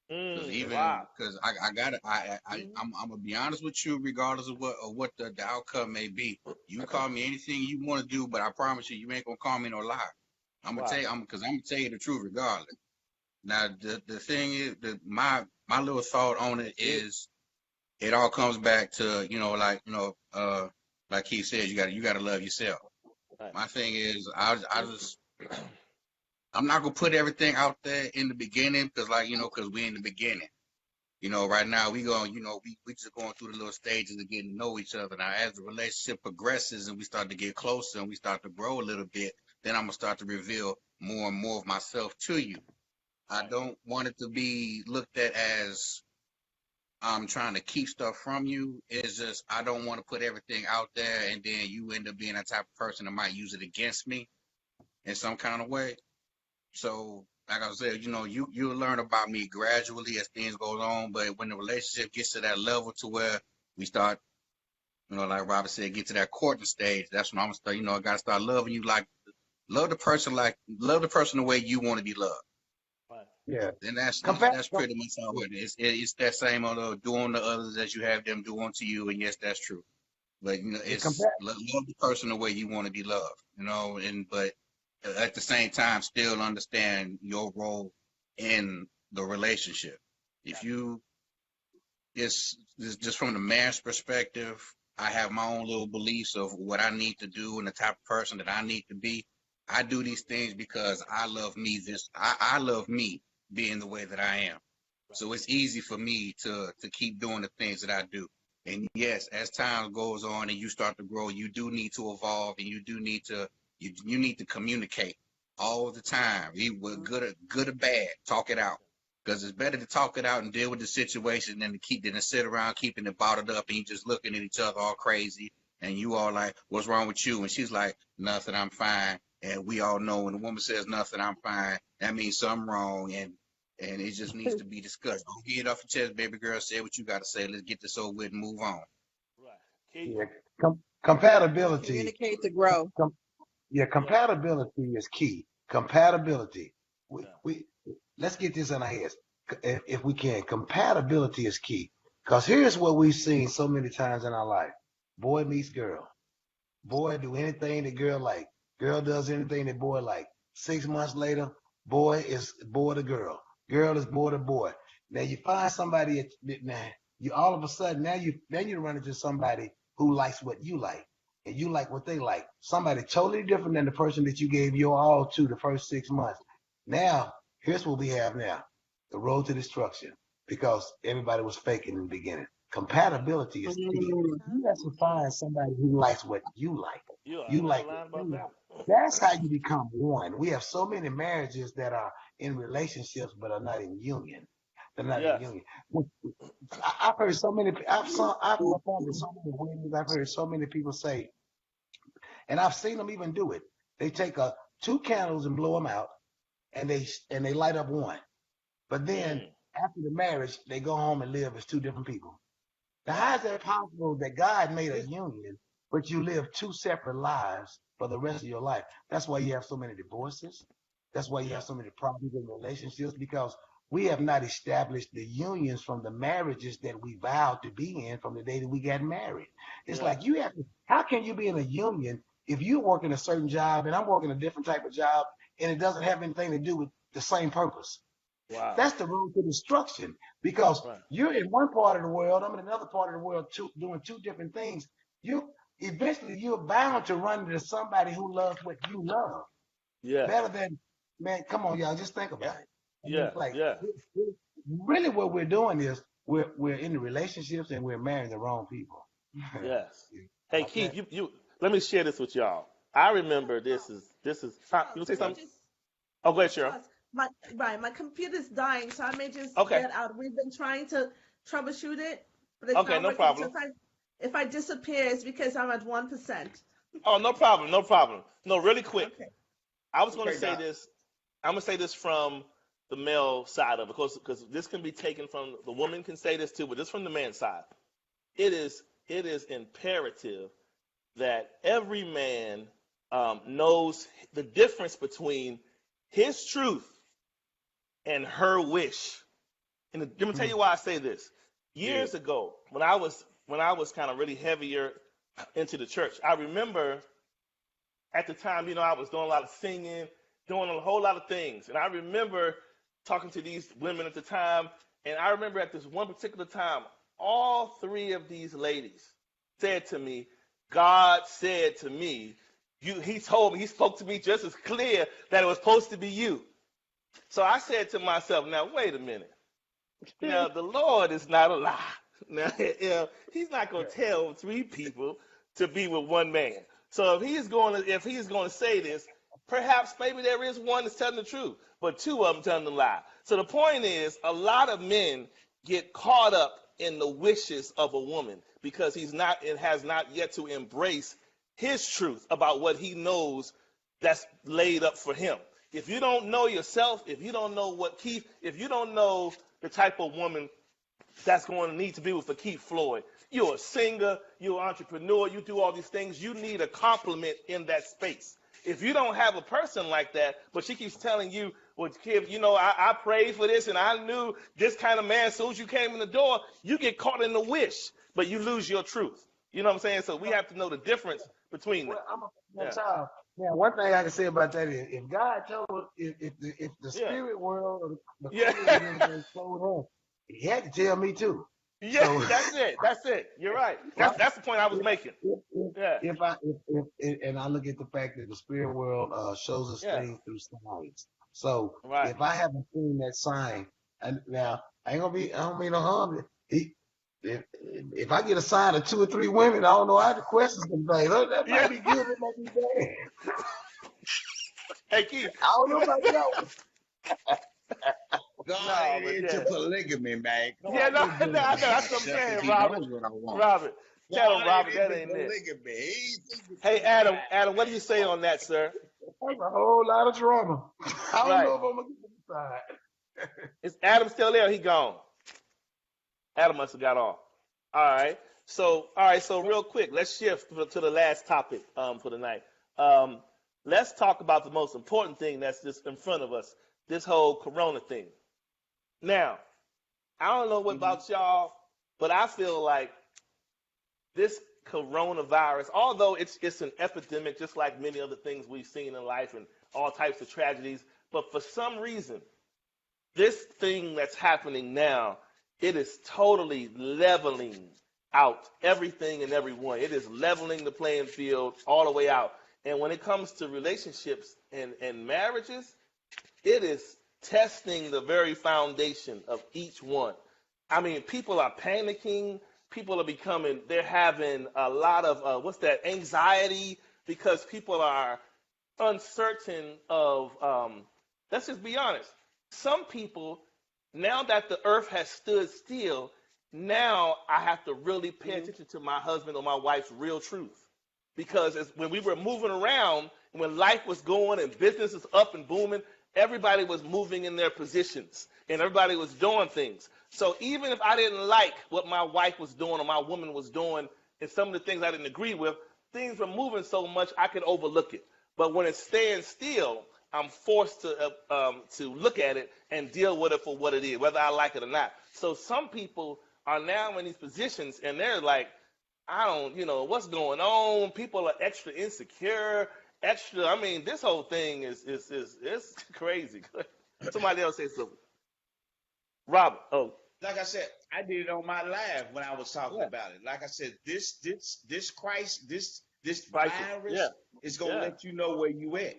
Wow. Because I'm gonna be honest with you, regardless of what the outcome may be. You call me anything you want to do, but I promise you ain't gonna call me no lie. I'm gonna Wow. tell you, I'm gonna tell you the truth regardless. Now the thing is that my little thought on it is it all comes back to like he said, you gotta love yourself. Right. My thing is I'm not gonna put everything out there in the beginning because we in the beginning. Right now we just going through the little stages of getting to know each other. Now, as the relationship progresses and we start to get closer and we start to grow a little bit, then I'm gonna start to reveal more and more of myself to you. I don't want it to be looked at as I'm trying to keep stuff from you. It's just I don't want to put everything out there and then you end up being that type of person that might use it against me in some kind of way. So, like I said, you'll learn about me gradually as things go on. But when the relationship gets to that level to where we start, like Robert said, get to that courting stage, that's when I'm gonna start. I gotta start loving you love the person the way you want to be loved. Right. Yeah. And that's Compa- pretty much how it is. It's that same do unto others as you have them do unto you. And yes, that's true. But it's love the person the way you want to be loved. But at the same time, still understand your role in the relationship. If you, it's just from the man's perspective, I have my own little beliefs of what I need to do and the type of person that I need to be. I do these things because I love me. I love me being the way that I am. So it's easy for me to keep doing the things that I do. And yes, as time goes on and you start to grow, you do need to evolve and you do need to you need to communicate all the time. Good or bad, talk it out. Because it's better to talk it out and deal with the situation than to sit around keeping it bottled up and you just looking at each other all crazy and you all like, what's wrong with you? And she's like, nothing, I'm fine. And we all know when a woman says nothing, I'm fine, that means something wrong and it just needs to be discussed. Don't get it off your chest, baby girl. Say what you got to say. Let's get this over with and move on. Right. Yeah. Compatibility. Communicate to grow. Compatibility is key. Compatibility. We let's get this in our heads if we can. Compatibility is key. Because here's what we've seen so many times in our life: boy meets girl. Boy do anything that girl like. Girl does anything that boy like. 6 months later, boy is boy to girl. Girl is boy to boy. Now you find somebody you all of a sudden now you run into somebody who likes what you like and you like what they like. Somebody totally different than the person that you gave your all to the first 6 months. Now, here's what we have now: the road to destruction, because everybody was faking in the beginning. Compatibility is key. You have to find somebody who likes what you like. You like what you like. That's how you become one. We have so many marriages that are in relationships but are not in union. They're not in a Yes. union. I've heard so many. I've performed at so many weddings. I've heard so many people say, and I've seen them even do it. They take two candles and blow them out, and they light up one. But then Mm. after the marriage, they go home and live as two different people. Now, how Wow. is that possible that God made a union, but you live two separate lives for the rest of your life? That's why you have so many divorces. That's why you Yeah. have so many problems in relationships because we have not established the unions from the marriages that we vowed to be in from the day that we got married. It's Yeah. like you have to, how can you be in a union if you're working a certain job and I'm working a different type of job and it doesn't have anything to do with the same purpose? Wow. That's the road to destruction because Right. you're in one part of the world, I'm in another part of the world, doing two different things. You eventually you're bound to run into somebody who loves what you love Yes. better than man. Come on, y'all, just think Yeah. about it. I mean, Yeah. it's like Yeah. really what we're doing is we're in the relationships and we're marrying the wrong people. Yes. You Hey got Keith, that? you let me share this with y'all. I remember huh, you Charles, want to say let me something? just Oh, go ahead, Cheryl. Charles, my computer's dying, so I may just Okay. get out. We've been trying to troubleshoot it, but it's Okay, not no working. So problem. if I disappear, it's because I'm at 1%. Oh, no problem, no problem. No, really quick. Okay. I was going to Okay, say Doc. this. I'm going to say this from the male side of it, because this can be taken from the woman can say this too, but this from the man's side. It is imperative that every man knows the difference between his truth and her wish. And let me tell Mm, you why I say this. Yeah. Years ago, when I was kind of really heavier into the church, I remember at the time, I was doing a lot of singing, doing a whole lot of things. And I remember talking to these women at the time. And I remember at this one particular time, all three of these ladies said to me, God said to me, he told me, he spoke to me just as clear that it was supposed to be you. So I said to myself, now, wait a minute. Now, the Lord is not a lie. Now, he's not going to tell three people to be with one man. So if he's going to say this, perhaps maybe there is one that's telling the truth, but two of them telling the lie. So the point is, a lot of men get caught up in the wishes of a woman because he's not and has not yet to embrace his truth about what he knows that's laid up for him. If you don't know yourself, if you don't know if you don't know the type of woman that's going to need to be with a Keith Floyd, you're a singer, you're an entrepreneur, you do all these things, you need a compliment in that space. If you don't have a person like that, but she keeps telling you, well, Kim, I prayed for this and I knew this kind of man, as soon as you came in the door, you get caught in the wish, but you lose your truth. You know what I'm saying? So we have to know the difference between them. well, I'm a Yeah. child. Now, one thing I can say about that is, if God told, if the Yeah. spirit world or the Yeah. creator universe told her, he had to tell me too. Yeah, So, that's it. That's it. You're right. right? That's the point I was If making. if if Yeah. if and I look at the fact that the spirit world shows us Yeah. things through signs. So Right. if I haven't seen that sign, and now I don't mean no harm. He, if I get a sign of two or three women, I don't know how the questions can be. Look, that Yeah. might be good, it might be bad. Hey Keith. I don't know about that. God No, ain't but into yeah. polygamy, man. Come Yeah, on. no, Just no, I know. That's what I'm Just saying, he Robert. knows what I want. Robert. Tell him, God Robert, ain't that into ain't it. polygamy. He's into Hey, Adam, somebody. what do you say on that, sir? That's a whole lot of drama. I don't Right. know if I'm gonna get the side. Is Adam still there? Or he gone. Adam must have got off. All right. So real quick, let's shift to the last topic for the night. Um, let's talk about the most important thing that's just in front of us. This whole Corona thing. Now, I don't know what Mhm. about y'all, but I feel like this coronavirus, although it's an epidemic, just like many other things we've seen in life and all types of tragedies, but for some reason, this thing that's happening now, it is totally leveling out everything and everyone. It is leveling the playing field all the way out. And when it comes to relationships and marriages, it is testing the very foundation of each one. I mean, people are panicking. People are they're having a lot of, anxiety because people are uncertain of, let's just be honest. Some people now that the earth has stood still, now I have to really pay Mhm. attention to my husband or my wife's real truth. Because when we were moving around, when life was going and business is up and booming, everybody was moving in their positions and everybody was doing things. So even if I didn't like what my wife was doing or my woman was doing and some of the things I didn't agree with, things were moving so much I could overlook it. But when it's staying still, I'm forced to look at it and deal with it for what it is, whether I like it or not. So some people are now in these positions and they're like, I don't, what's going on? People are extra insecure, extra. I mean, this whole thing is crazy. Somebody else say something. Robert. Oh, Like I said, I did it on my live when I was talking yeah. about it. Like I said, this Christ, this Crisis. virus Yeah. is gonna Yeah. let you know where you at.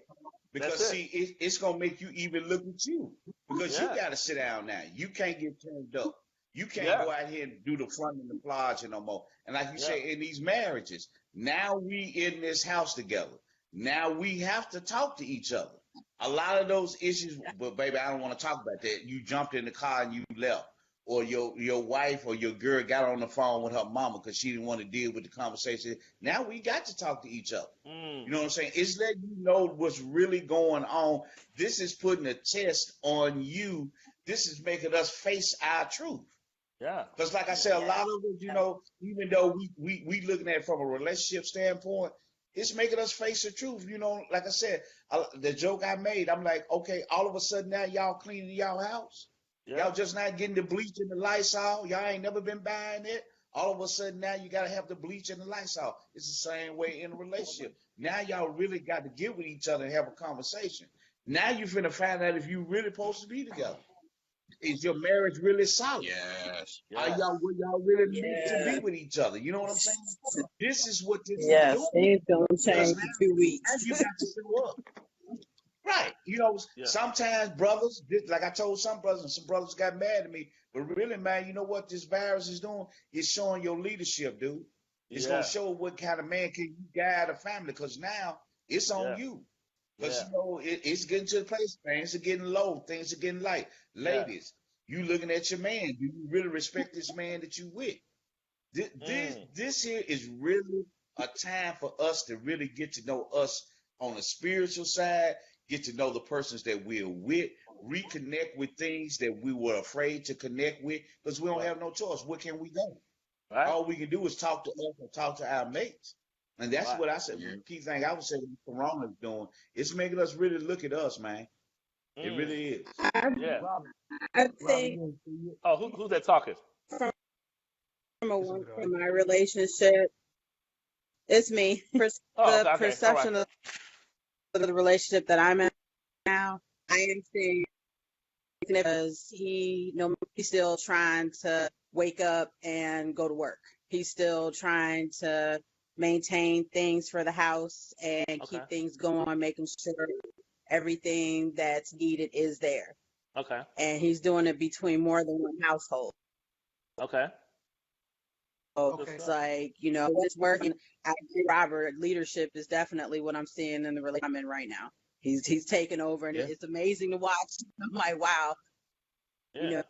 Because That's it. see, it's gonna make you even look at you. Because you Yeah. gotta sit down now. You can't get turned up. You can't Yeah. go out here and do the front and the plodge no more. And like you Yeah. say, in these marriages, now we in this house together. Now we have to talk to each other. A lot of those issues, but baby, I don't want to talk about that. You jumped in the car and you left. Or your wife or your girl got on the phone with her mama because she didn't want to deal with the conversation. Now we got to talk to each other. Mm. You know what I'm saying? It's letting you know what's really going on. This is putting a test on you. This is making us face our truth. Yeah. Because like I said, a lot of us, even though we looking at it from a relationship standpoint, it's making us face the truth. Like I said, the joke I made, I'm like, okay, all of a sudden now y'all cleaning y'all house. Yeah. Y'all just not getting the bleach and the Lysol. Y'all ain't never been buying it. All of a sudden now you got to have the bleach and the Lysol. It's the same way in a relationship. Now y'all really got to get with each other and have a conversation. Now you finna find out if you really supposed to be together. Is your marriage really solid? Yes. Are Yeah. y'all really meant to be Yeah. with each other? You know what I'm saying? This is what this is Yes. doing. Things don't Because change now in 2 weeks. you got to show up. Right. Yeah. Sometimes brothers, like I told some brothers, and some brothers got mad at me. But really, man, you know what this virus is doing? It's showing your leadership, dude. It's Yeah. going to show what kind of man can you guide a family because now it's on Yeah. you. Because, Yeah. it's getting to the place, things are getting low, things are getting light. Yeah. Ladies, you looking at your man. Do you really respect this man that you with? This here is really a time for us to really get to know us on the spiritual side, get to know the persons that we're with, reconnect with things that we were afraid to connect with because we don't Right. have no choice. Where can we go? Right. All we can do is talk to us and talk to our mates. And that's Right. what I said. Yeah. The key thing I would say what Corona's doing, it's making us really look at us, man. It Mm. really is. Yeah. Robert, I Robert, think you Oh, who's that talking? from it's okay, from my relationship, it's me. Oh, The okay. All right. perception of the relationship that I'm in now, I am seeing because he's still trying to wake up and go to work. He's still trying to maintain things for the house and Okay. keep things going, making sure everything that's needed is there. Okay. And he's doing it between more than one household. Okay. So okay. it's like, it's working. I agree, Robert, leadership is definitely what I'm seeing in the relationship I'm in right now. He's taking over and Yeah. it's amazing to watch. I'm like, wow, Yeah.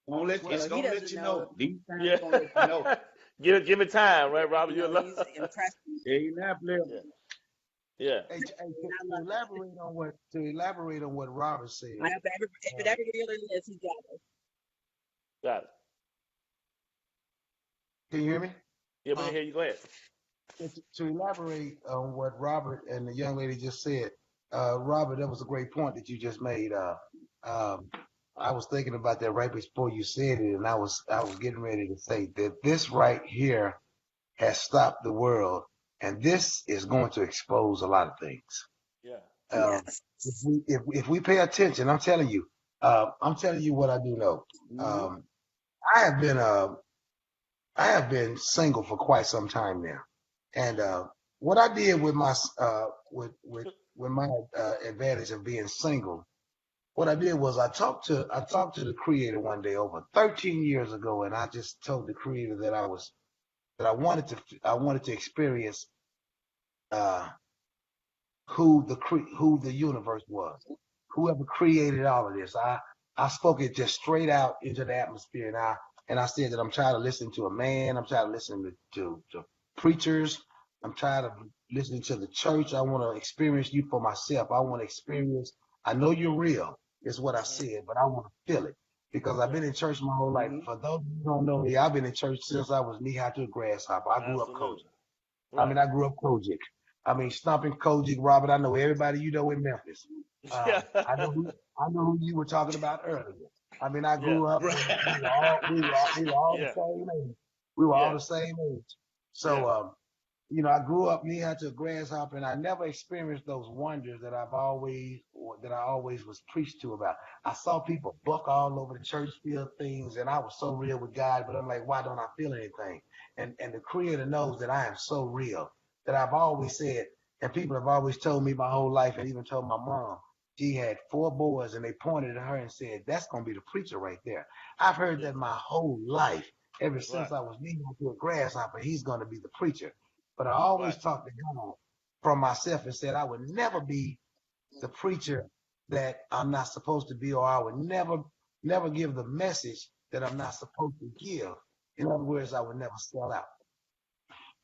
Gonna let, Well, it's he gonna let doesn't you know. know. These times Yeah. gonna let you know. Give it time, right, Robert? You're He's impressed. Yeah, you not playing. Yeah. Yeah. Hey, I to love it. elaborate on what Robert said. I know, but if it Uh, ever really is, he got it. Got it. can you hear me? Yeah, we can hear you. Go ahead. To elaborate on what Robert and the young lady just said, Robert, that was a great point that you just made. I was thinking about that right before you said it, and I was getting ready to say that this right here has stopped the world, and this is going to expose a lot of things. Yeah. Yes. If we pay attention, I'm telling you what I do know. Mhm. I have been single for quite some time now, and what I did with my with my advantage of being single, what I did was I talked to the Creator one day over 13 years ago, and I just told the Creator that I wanted to experience who the universe was, whoever created all of this. I spoke it just straight out into the atmosphere, and I said that I'm tired of listening to a man. I'm tired of listening to preachers. I'm tired of listening to the church. I want to experience you for myself. I want to experience. I know you're real, is what I said, but I want to feel it because I've been in church my whole life. For those who don't know me, I've been in church since I was knee high to a grasshopper. I grew up Kojic. Absolutely. I mean, I grew up Kojic. I mean, stomping Kojic, Robert. I know everybody you know in Memphis. Yeah. I know who you were talking about earlier. I mean, I Yeah. grew up. Right. We were all Yeah. the same age. We were all Yeah. the same age. Yeah. So, I grew up knee high to a grasshopper, and I never experienced those wonders that I always was preached to about. I saw people buck all over the church, feel things, and I was so real with God. But I'm like, why don't I feel anything? And the Creator knows that I am so real that I've always said, and people have always told me my whole life, and even told my mom. She had 4 boys, and they pointed at her and said, "That's gonna be the preacher right there." I've heard that my whole life, ever since Right. I was knee high to a grasshopper. He's gonna be the preacher. But I always Right. talked to God from myself and said I would never be the preacher that I'm not supposed to be, or I would never give the message that I'm not supposed to give. In other words, I would never sell out.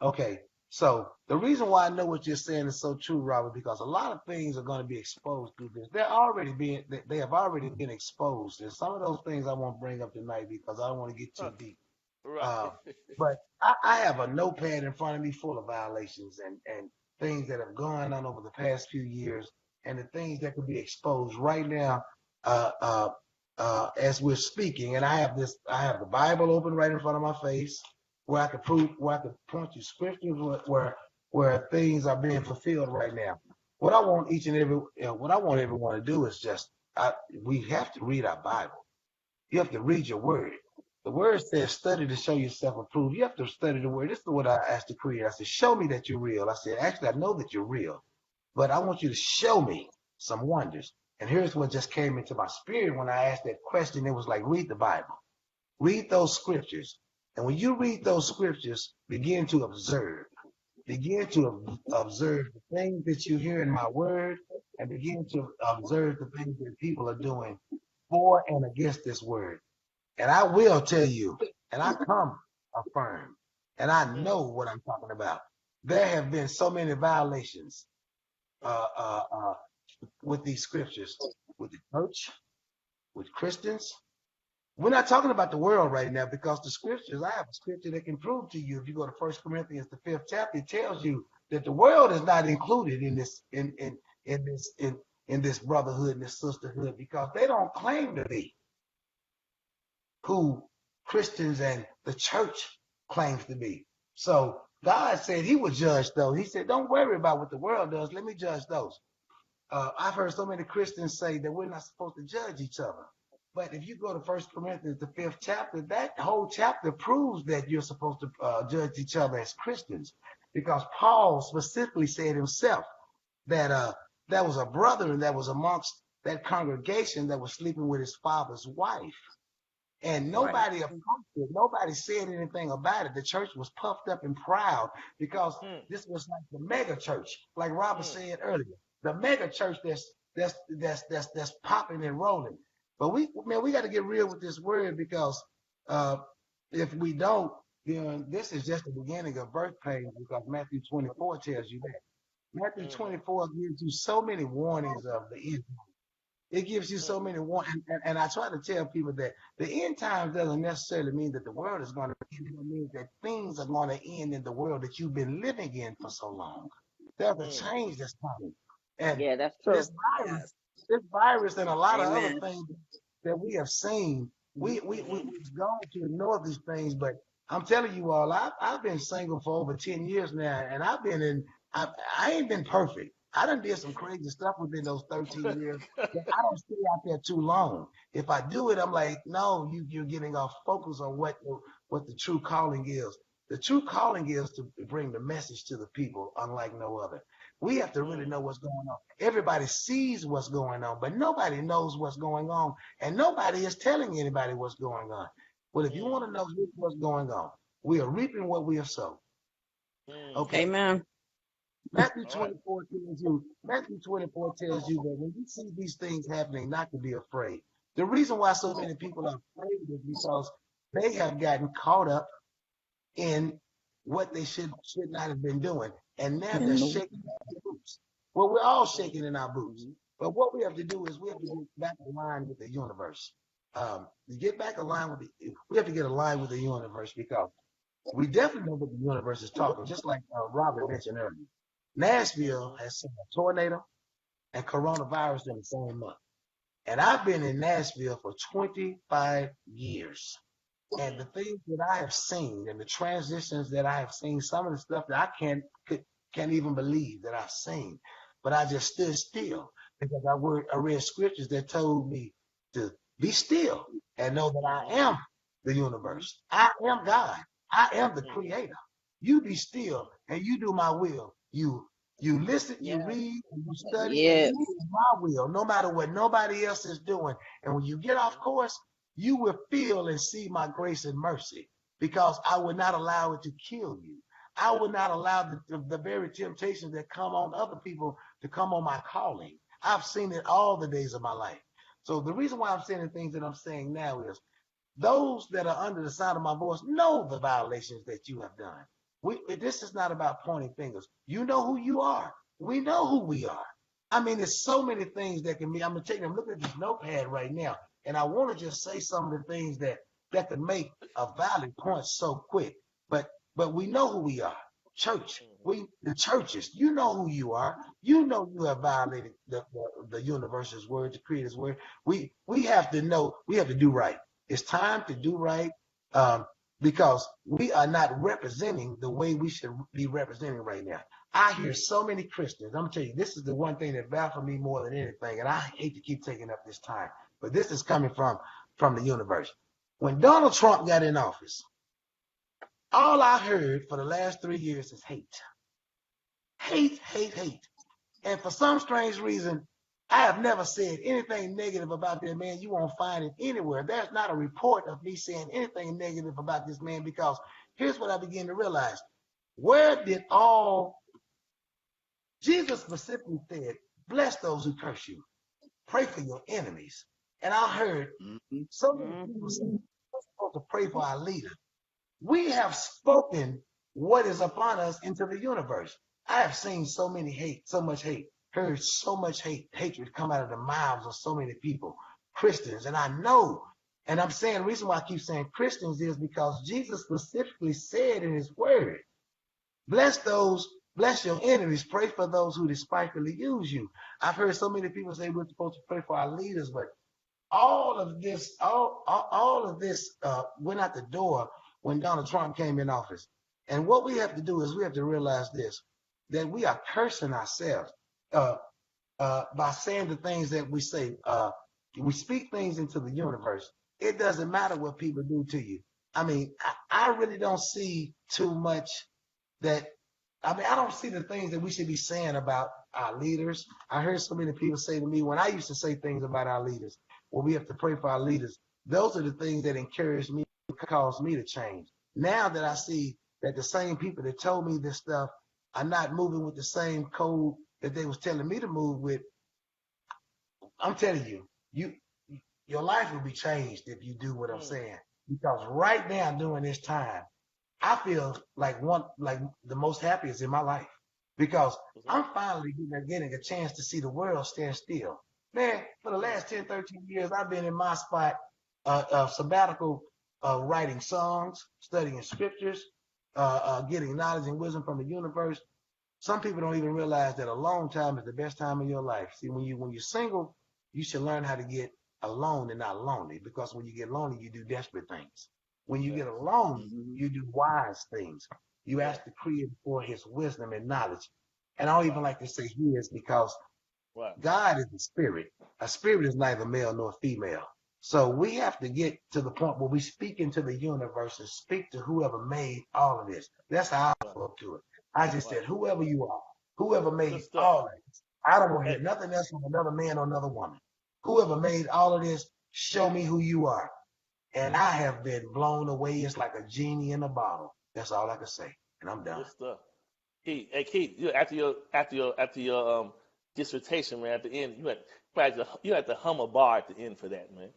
Okay, so the reason why I know what you're saying is so true, Robert, because a lot of things are going to be exposed through this. They have already been exposed, and some of those things I won't bring up tonight because I don't want to get too deep. Right. But I have a notepad in front of me full of violations and things that have gone on over the past few years, and the things that could be exposed right now uh, uh, as we're speaking. And I have the Bible open right in front of my face, where I could point to scriptures where things are being fulfilled right now. What I want everyone to do is we have to read our Bible. You have to read your word. The word says, study to show yourself approved. You have to study the word. This is what I asked the Creator. I said, show me that you're real. I said, actually, I know that you're real, but I want you to show me some wonders. And here's what just came into my spirit when I asked that question. It was like, read the Bible, read those scriptures. And when you read those scriptures, begin to observe. Begin to observe the things that you hear in my word, and begin to observe the things that people are doing for and against this word. And I will tell you, and I come affirm, and I know what I'm talking about. There have been so many violations with these scriptures, with the church, with Christians. We're not talking about the world right now because the scriptures, I have a scripture that can prove to you. If you go to 1 Corinthians, the 5th chapter, it tells you that the world is not included in this brotherhood and this sisterhood because they don't claim to be who Christians and the church claims to be. So God said he would judge those. He said, don't worry about what the world does. Let me judge those. I've heard so many Christians say that we're not supposed to judge each other. But if you go to 1 Corinthians, the 5th chapter, that whole chapter proves that you're supposed to judge each other as Christians, because Paul specifically said himself that there was a brother that was amongst that congregation that was sleeping with his father's wife. And nobody approached it. Nobody said anything about it. The church was puffed up and proud because this was like the mega church, like Robert said earlier. The mega church that's popping and rolling. But we got to get real with this word because if we don't, then this is just the beginning of birth pains because Matthew 24 tells you that. Matthew 24 gives you so many warnings of the end. It gives you so many warnings. And I try to tell people that the end times doesn't necessarily mean that the world is going to end. It means that things are going to end in the world that you've been living in for so long. There's a change that's coming. And Yeah, that's true. this virus and a lot of Amen. other things that we have seen, we've gone to ignore these things. But I'm telling you all, I've been single for over 10 years now, and I ain't been perfect. I done did some crazy stuff within those 13 years. But I don't stay out there too long. If I do it, I'm like, no, you're getting off focus on what the true calling is. The true calling is to bring the message to the people, unlike no other. We have to really know what's going on. Everybody sees what's going on, but nobody knows what's going on, and nobody is telling anybody what's going on. Well, if you want to know what's going on, we are reaping what we have sown. Okay. Amen. Matthew 24 tells you that when you see these things happening, not to be afraid. The reason why so many people are afraid is because they have gotten caught up in what they should not have been doing. And now they're shaking in their boots. Well, we're all shaking in our boots. But what we have to do is we have to get back aligned with the universe. To get back aligned with we have to get aligned with the universe because we definitely know what the universe is talking. Just like Robert mentioned earlier, Nashville has seen a tornado and coronavirus in the same month. And I've been in Nashville for 25 years. And the things that I have seen and the transitions that I have seen, some of the stuff that I can't even believe that I've seen. But I just stood still because I read scriptures that told me to be still and know that I am the universe. I am God. I am the creator. You be still and you do my will. You listen, you read, and you study, and you do my will, no matter what nobody else is doing. And when you get off course, you will feel and see my grace and mercy because I would not allow it to kill you. I would not allow the very temptations that come on other people to come on my calling. I've seen it all the days of my life. So the reason why I'm saying the things that I'm saying now is those that are under the sound of my voice know the violations that you have done. This is not about pointing fingers. You know who you are. We know who we are. I mean, there's so many things that can be. I'm looking at this notepad right now, and I want to just say some of the things that can make a valid point so quick. But we know who we are. Church, the churches, you know who you are. You know you have violated the universe's word, the creator's word. We have to know, we have to do right. It's time to do right. Because we are not representing the way we should be representing right now. I hear so many Christians. I'm gonna tell you, this is the one thing that baffles me more than anything, and I hate to keep taking up this time, but this is coming from the universe. When Donald Trump got in office, all I heard for the last 3 years is hate. Hate, hate, hate. And for some strange reason, I have never said anything negative about that man. You won't find it anywhere. There's not a report of me saying anything negative about this man because here's what I begin to realize. Where did Jesus specifically said, bless those who curse you, pray for your enemies. And I heard so many people say, we're supposed to pray for our leaders. We have spoken what is upon us into the universe. I have seen so much hate, heard so much hatred come out of the mouths of so many people, Christians. And I know, and I'm saying the reason why I keep saying Christians is because Jesus specifically said in his word, bless your enemies, pray for those who despitefully use you. I've heard so many people say we're supposed to pray for our leaders, but all of this went out the door when Donald Trump came in office. And what we have to do is we have to realize this, that we are cursing ourselves by saying the things that we say. We speak things into the universe. It doesn't matter what people do to you. I mean, I really don't see too much I don't see the things that we should be saying about our leaders. I heard so many people say to me when I used to say things about our leaders, well, we have to pray for our leaders. Those are the things that encourage me, cause me to change. Now that I see that the same people that told me this stuff are not moving with the same code that they was telling me to move with, I'm telling you, your life will be changed if you do what I'm saying. Because right now during this time, I feel like the most happiest in my life because I'm finally getting a chance to see the world stand still. Man, for the last 10, 13 years, I've been in my spot sabbatical, writing songs, studying scriptures, getting knowledge and wisdom from the universe. Some people don't even realize that alone time is the best time of your life. See, when you're single, you should learn how to get alone and not lonely, because when you get lonely, you do desperate things. When you get alone, you do wise things. You ask the Creator for his wisdom and knowledge. And I don't even like to say his because God is a spirit. A spirit is neither male nor female. So we have to get to the point where we speak into the universe and speak to whoever made all of this. That's how I spoke to it. I just said, whoever you are, whoever made all of this. I don't want to hear nothing else from another man or another woman. Whoever made all of this, show me who you are. And I have been blown away. It's like a genie in a bottle. That's all I can say. And I'm done. Good stuff. Keith, after your dissertation, man, at the end, you had to hum a bar at the end for that, man.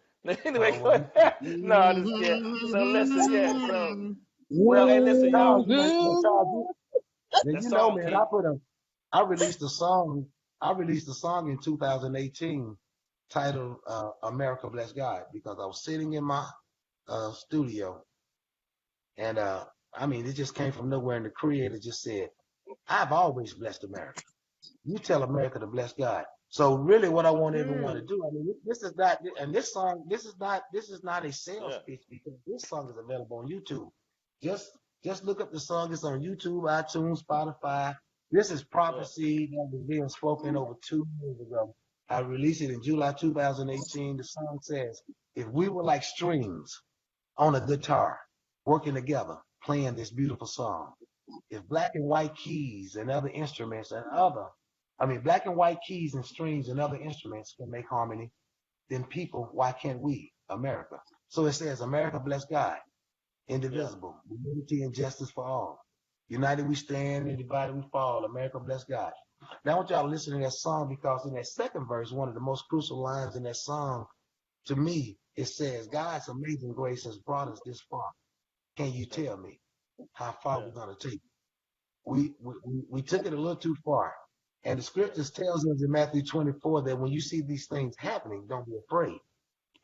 Anyway, go Well, ahead. No, I'm just kidding. So listen, yeah. So well, hey, listen, Charles, y'all. you know, Charles, That you know, song man, keep. I released a song. I released a song in 2018 titled "America Bless God" because I was sitting in my studio, and I mean, it just came from nowhere, and the Creator just said, "I've always blessed America. You tell America to bless God." So really, what I want everyone to do, I mean, this is not, and this is not a sales Yeah, pitch because this song is available on YouTube. Just, just look up the song. It's on YouTube, iTunes, Spotify. This is yeah, prophecy that was being spoken over 2 years ago. I released it in July 2018. The song says, "If we were like strings on a guitar, working together, playing this beautiful song. If black and white keys and other instruments and black and white keys and strings and other instruments can make harmony, then people, why can't we? America." So it says, "America bless God, yeah, indivisible, with liberty and justice for all. United we stand, and divided we fall. America bless God." Now I want y'all to listen to that song because in that second verse, one of the most crucial lines in that song, to me, it says, "God's amazing grace has brought us this far. Can you yeah, tell me how far yeah, we're going to take it?" We took it a little too far. And the yeah, scriptures tells us in Matthew 24 that when you see these things happening, don't be afraid.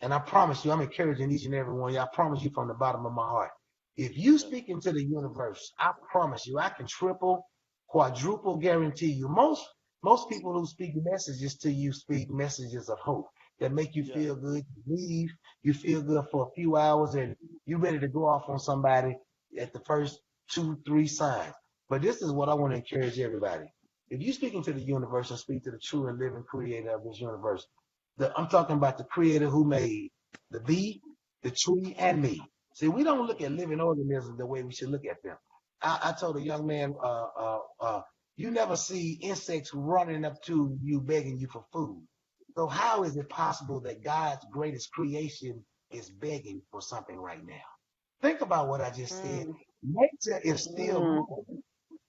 And I promise you, I'm encouraging each and every one of you. I promise you from the bottom of my heart. If you yeah, speak into the universe, I promise you, I can triple, quadruple guarantee you. Most people who speak messages to you speak messages of hope that make you yeah, feel good. You leave, you feel good for a few hours, and you're ready to go off on somebody at the first 2, 3 signs. But this is what I want to encourage everybody. If you speak into the universe and speak to the true and living creator of this universe, I'm talking about the creator who made the bee, the tree, and me. See, we don't look at living organisms the way we should look at them. I told a young man, you never see insects running up to you begging you for food. So how is it possible that God's greatest creation is begging for something right now? Think about what I just said. Mm, Nature is still mm, moving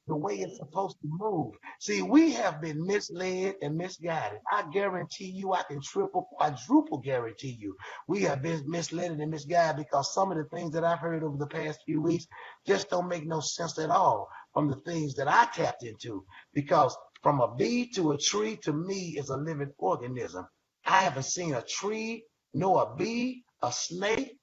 the way it's mm, supposed to move. See, we have been misled and misguided. I guarantee you, I can triple, quadruple guarantee you, we have been misled and misguided because some of the things that I've heard over the past few weeks just don't make no sense at all from the things that I tapped into. Because from a bee to a tree, to me, is a living organism. I haven't seen a tree, nor a bee, a snake,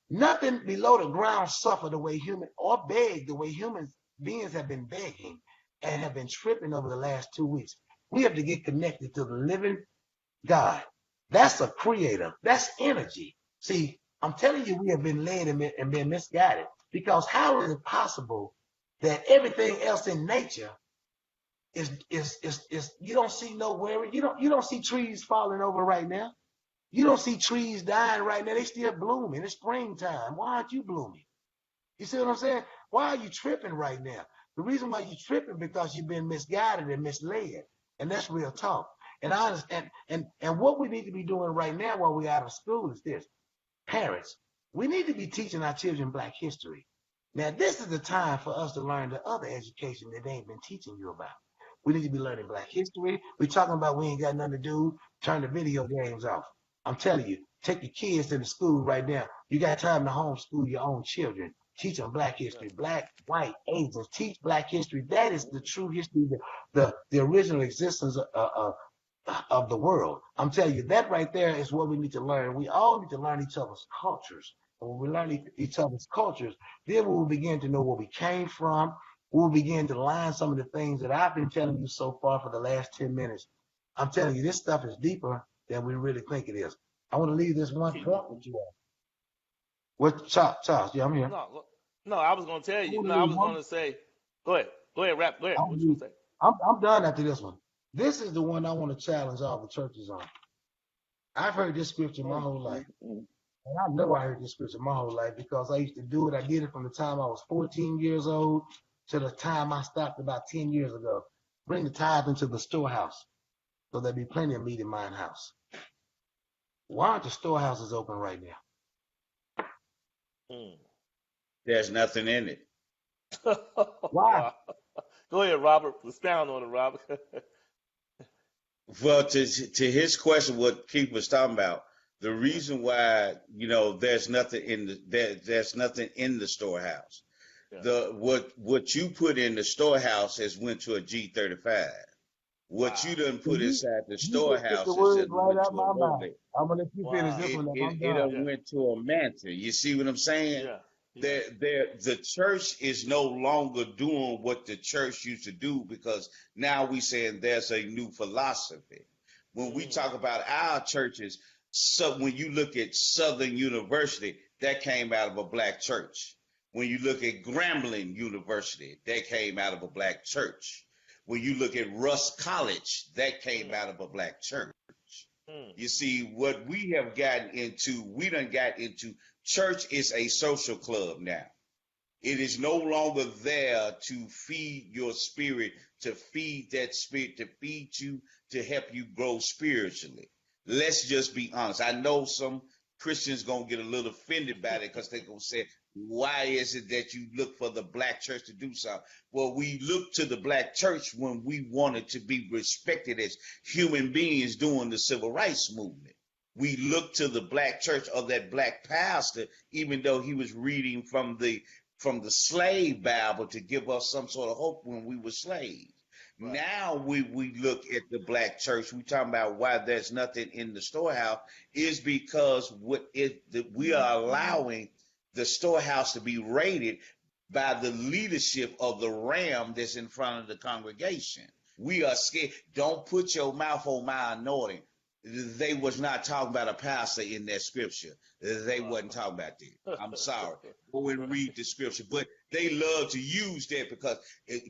nothing below the ground suffer the way human or beg the way humans beings have been begging and have been tripping over the last 2 weeks. We have to get connected to the living God. That's a creator. That's energy. See, I'm telling you, we have been led and been misguided because how is it possible that everything else in nature is you don't see nowhere, you don't see trees falling over right now. You don't see trees dying right now. They still blooming. It's springtime. Why aren't you blooming? You see what I'm saying? Why are you tripping right now? The reason why you're tripping because you've been misguided and misled, and that's real talk. And I understand. And what we need to be doing right now while we're out of school is this: parents, we need to be teaching our children Black history. Now, this is the time for us to learn the other education that they ain't been teaching you about. We need to be learning Black history. We're talking about we ain't got nothing to do. Turn the video games off. I'm telling you, take your kids to the school right now. You got time to homeschool your own children. Teach them Black yeah, history, Black, white, Asians. Teach Black history. That is the true history, the original existence of the world. I'm telling you, that right there is what we need to learn. We all need to learn each other's cultures. And when we learn each other's cultures, then we will begin to know where we came from. We'll begin to line some of the things that I've been telling you so far for the last 10 minutes. I'm telling you, this stuff is deeper than we really think it is. I want to leave this one keep. point with you all. What, Charles? Yeah, I'm here. No, no, I was gonna tell I you. want No, to I leave was one. gonna say. Go ahead, rap. Go ahead. I What want to you leave, gonna say? I'm done after this one. This is the one I want to challenge all the churches on. I've heard this scripture my Mm, whole life. mm, mm. And I know I heard this scripture my whole life because I used to do it. I did it from the time I was 14 years old to the time I stopped about 10 years ago. Bring the tithe into the storehouse so there'll be plenty of meat in mine house. Why aren't the storehouses open right now? Mm. There's nothing in it. Why? Wow. Go ahead, Robert. Expound on it, Robert. Well, to his question, what Keith was talking about, The reason why, there's nothing in there's nothing in the storehouse. Yeah. What you put in the storehouse has went to a G35. What Wow. you done So put you inside the you just took the storehouse has words just right went out to a my mouth. Rolex. I'm gonna let you finish Wow. this one, then I'm It done. done Yeah. went to a mansion. You see what I'm saying? Yeah. Yeah. The church is no longer doing what the church used to do because now we saying there's a new philosophy. When we talk about our churches, so when you look at Southern University, that came out of a black church. When you look at Grambling University, that came out of a black church. When you look at Russ College, that came out of a black church. Mm. You see, what we have gotten into, we done got into church is a social club now. It is no longer there to feed your spirit, to feed that spirit, to feed you, to help you grow spiritually. Let's just be honest. I know some Christians gonna get a little offended by it because they're gonna say, why is it that you look for the black church to do something? Well, we look to the black church when we wanted to be respected as human beings during the civil rights movement. We look to the black church or that black pastor, even though he was reading from the slave Bible to give us some sort of hope when we were slaves. Right. Now we look at the black church. We talking about why there's nothing in the storehouse is because we are allowing the storehouse to be raided by the leadership of the ram that's in front of the congregation. We are scared. Don't put your mouth on my anointing. They was not talking about a pastor in that scripture. They wasn't talking about that. I'm sorry. Go and read the scripture. But they love to use that because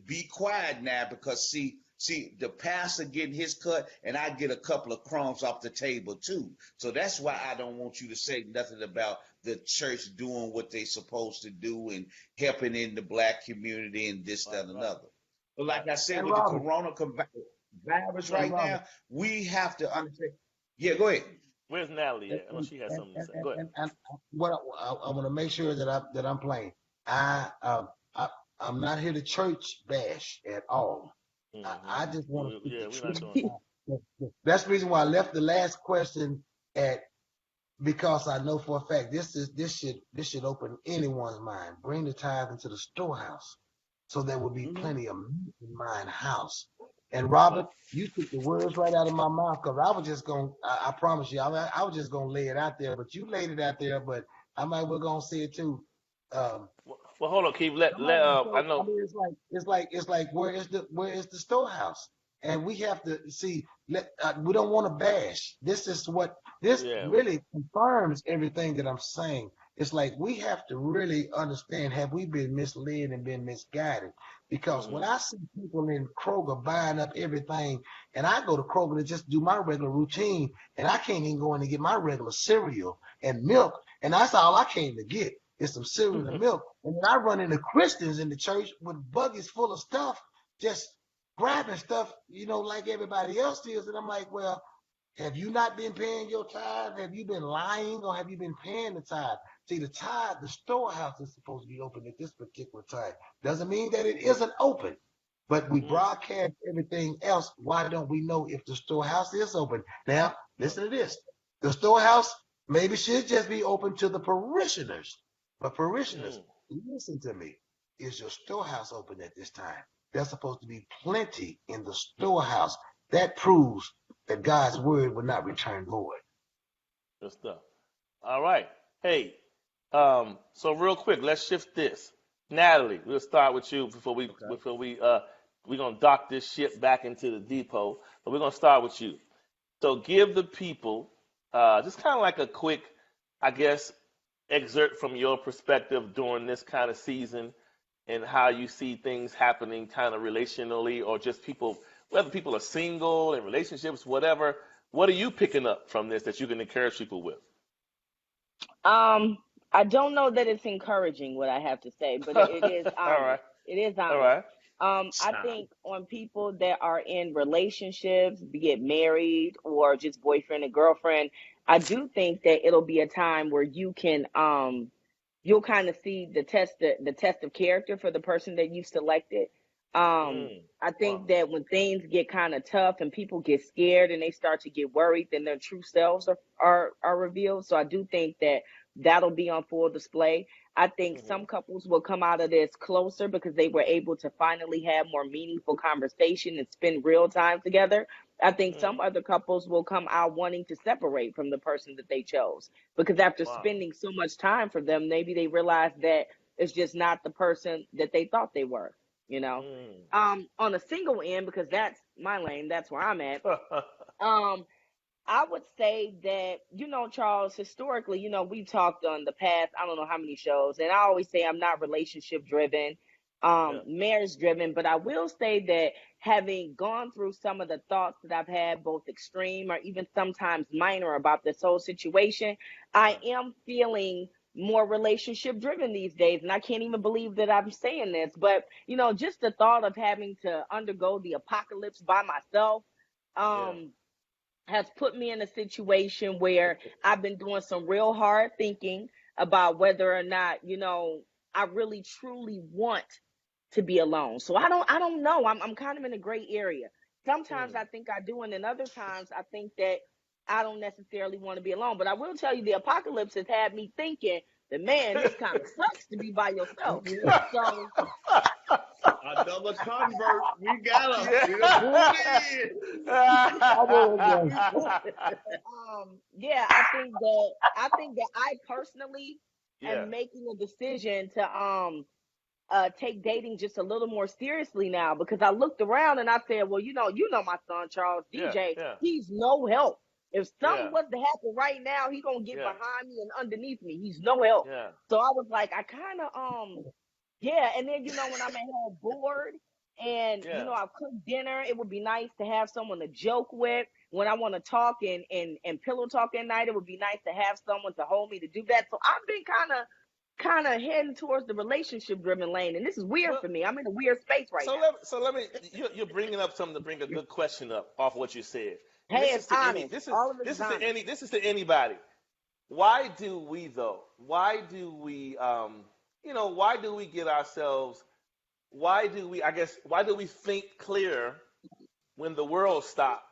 be quiet now because see the pastor getting his cut and I get a couple of crumbs off the table too. So that's why I don't want you to say nothing about the church doing what they supposed to do and helping in the black community and this, that, and another. But like I said, And with the Robert, coronavirus right and Robert, now, we have to understand. Yeah, go ahead. Where's Natalie and at? I know and she has and, something to and, say. and, Go ahead. and what I want to make sure that I'm playing. I'm not here to church bash at all. I Mm-hmm. just want to speak Yeah, the we're not truth. doing that. That's the reason why I left the last question at because I know for a fact this should open anyone's mind. Bring the tithe into the storehouse, so there will be plenty of meat in mine house. And Robert, you took the words right out of my mouth because I was just going. I promise you, I was just gonna lay it out there, but you laid it out there. But I might we're gonna say it too. Well, hold on, Keith. I might I so I know. mean it's like where is the storehouse? And we have to see we don't want to bash. This Yeah. really confirms everything that I'm saying. It's like we have to really understand have we been misled and been misguided? Because when I see people in Kroger buying up everything, and I go to Kroger to just do my regular routine, and I can't even go in and get my regular cereal and milk, and that's all I came to get. It's some cereal and milk. And then I run into Christians in the church with buggies full of stuff, just grabbing stuff, like everybody else is. And I'm like, well, have you not been paying your tithe? Have you been lying or have you been paying the tithe? See, the storehouse is supposed to be open at this particular time. Doesn't mean that it isn't open, but we broadcast everything else. Why don't we know if the storehouse is open? Now, listen to this. The storehouse maybe should just be open to the parishioners. But parishioners, listen to me. Is your storehouse open at this time? There's supposed to be plenty in the storehouse. That proves that God's word will not return void. Good stuff. All right. Hey, so real quick, let's shift this. Natalie, we'll start with you we're gonna dock this ship back into the depot, but we're gonna start with you. So give the people just kind of like a quick, I guess, excerpt from your perspective during this kind of season and how you see things happening kind of relationally or just people, whether people are single in relationships, whatever. What are you picking up from this that you can encourage people with? I don't know that it's encouraging what I have to say, but it is All honest. right. It is All honest. right. I think on people that are in relationships, be it married or just boyfriend and girlfriend, I do think that it'll be a time where you can you'll kind of see the test of character for the person that you've selected. I think Wow. that when things get kind of tough and people get scared and they start to get worried, then their true selves are revealed. So I do think that that'll be on full display. I think Mm-hmm. some couples will come out of this closer because they were able to finally have more meaningful conversation and spend real time together. I think Mm-hmm. some other couples will come out wanting to separate from the person that they chose because after Wow. spending so much time for them, maybe they realize that it's just not the person that they thought they were, you know. Mm. On a single end, because that's my lane, that's where I'm at. Um, I would say that, Charles, historically, we've talked on the past, I don't know how many shows, and I always say I'm not relationship driven, Yeah. marriage driven, but I will say that having gone through some of the thoughts that I've had, both extreme or even sometimes minor about this whole situation, I Right. am feeling more relationship driven these days. And I can't even believe that I'm saying this, but just the thought of having to undergo the apocalypse by myself, Yeah. um, has put me in a situation where I've been doing some real hard thinking about whether or not, I really truly want to be alone. So I don't know. I'm kind of in a gray area. Sometimes Mm. I think I do, and then other times I think that I don't necessarily want to be alone. But I will tell you, the apocalypse has had me thinking that, man, this kind of sucks to be by yourself. So Another convert. We got her. Yeah. We done pulled it in. I will, yeah, I think that I personally Yeah. am making a decision to take dating just a little more seriously now because I looked around and I said, well, you know my son Charles Yeah. DJ, Yeah. he's no help. If something Yeah. was to happen right now, he gonna get Yeah. behind me and underneath me. He's no help. Yeah. So I was like, I kind of yeah, and then when I'm at home bored and Yeah. I've cooked dinner, it would be nice to have someone to joke with. When I want to talk and pillow talk at night, it would be nice to have someone to hold me to do that. So I've been kind of heading towards the relationship driven lane, and this is weird Well, for me. I'm in a weird space right now. so let me. You're bringing up something to bring a good question up off what you said, and Hey, it's honest. All of it is honest. this is to anybody. Why do we though? Why do we why do we get ourselves? Why do we? I guess why do we think clear when the world stops?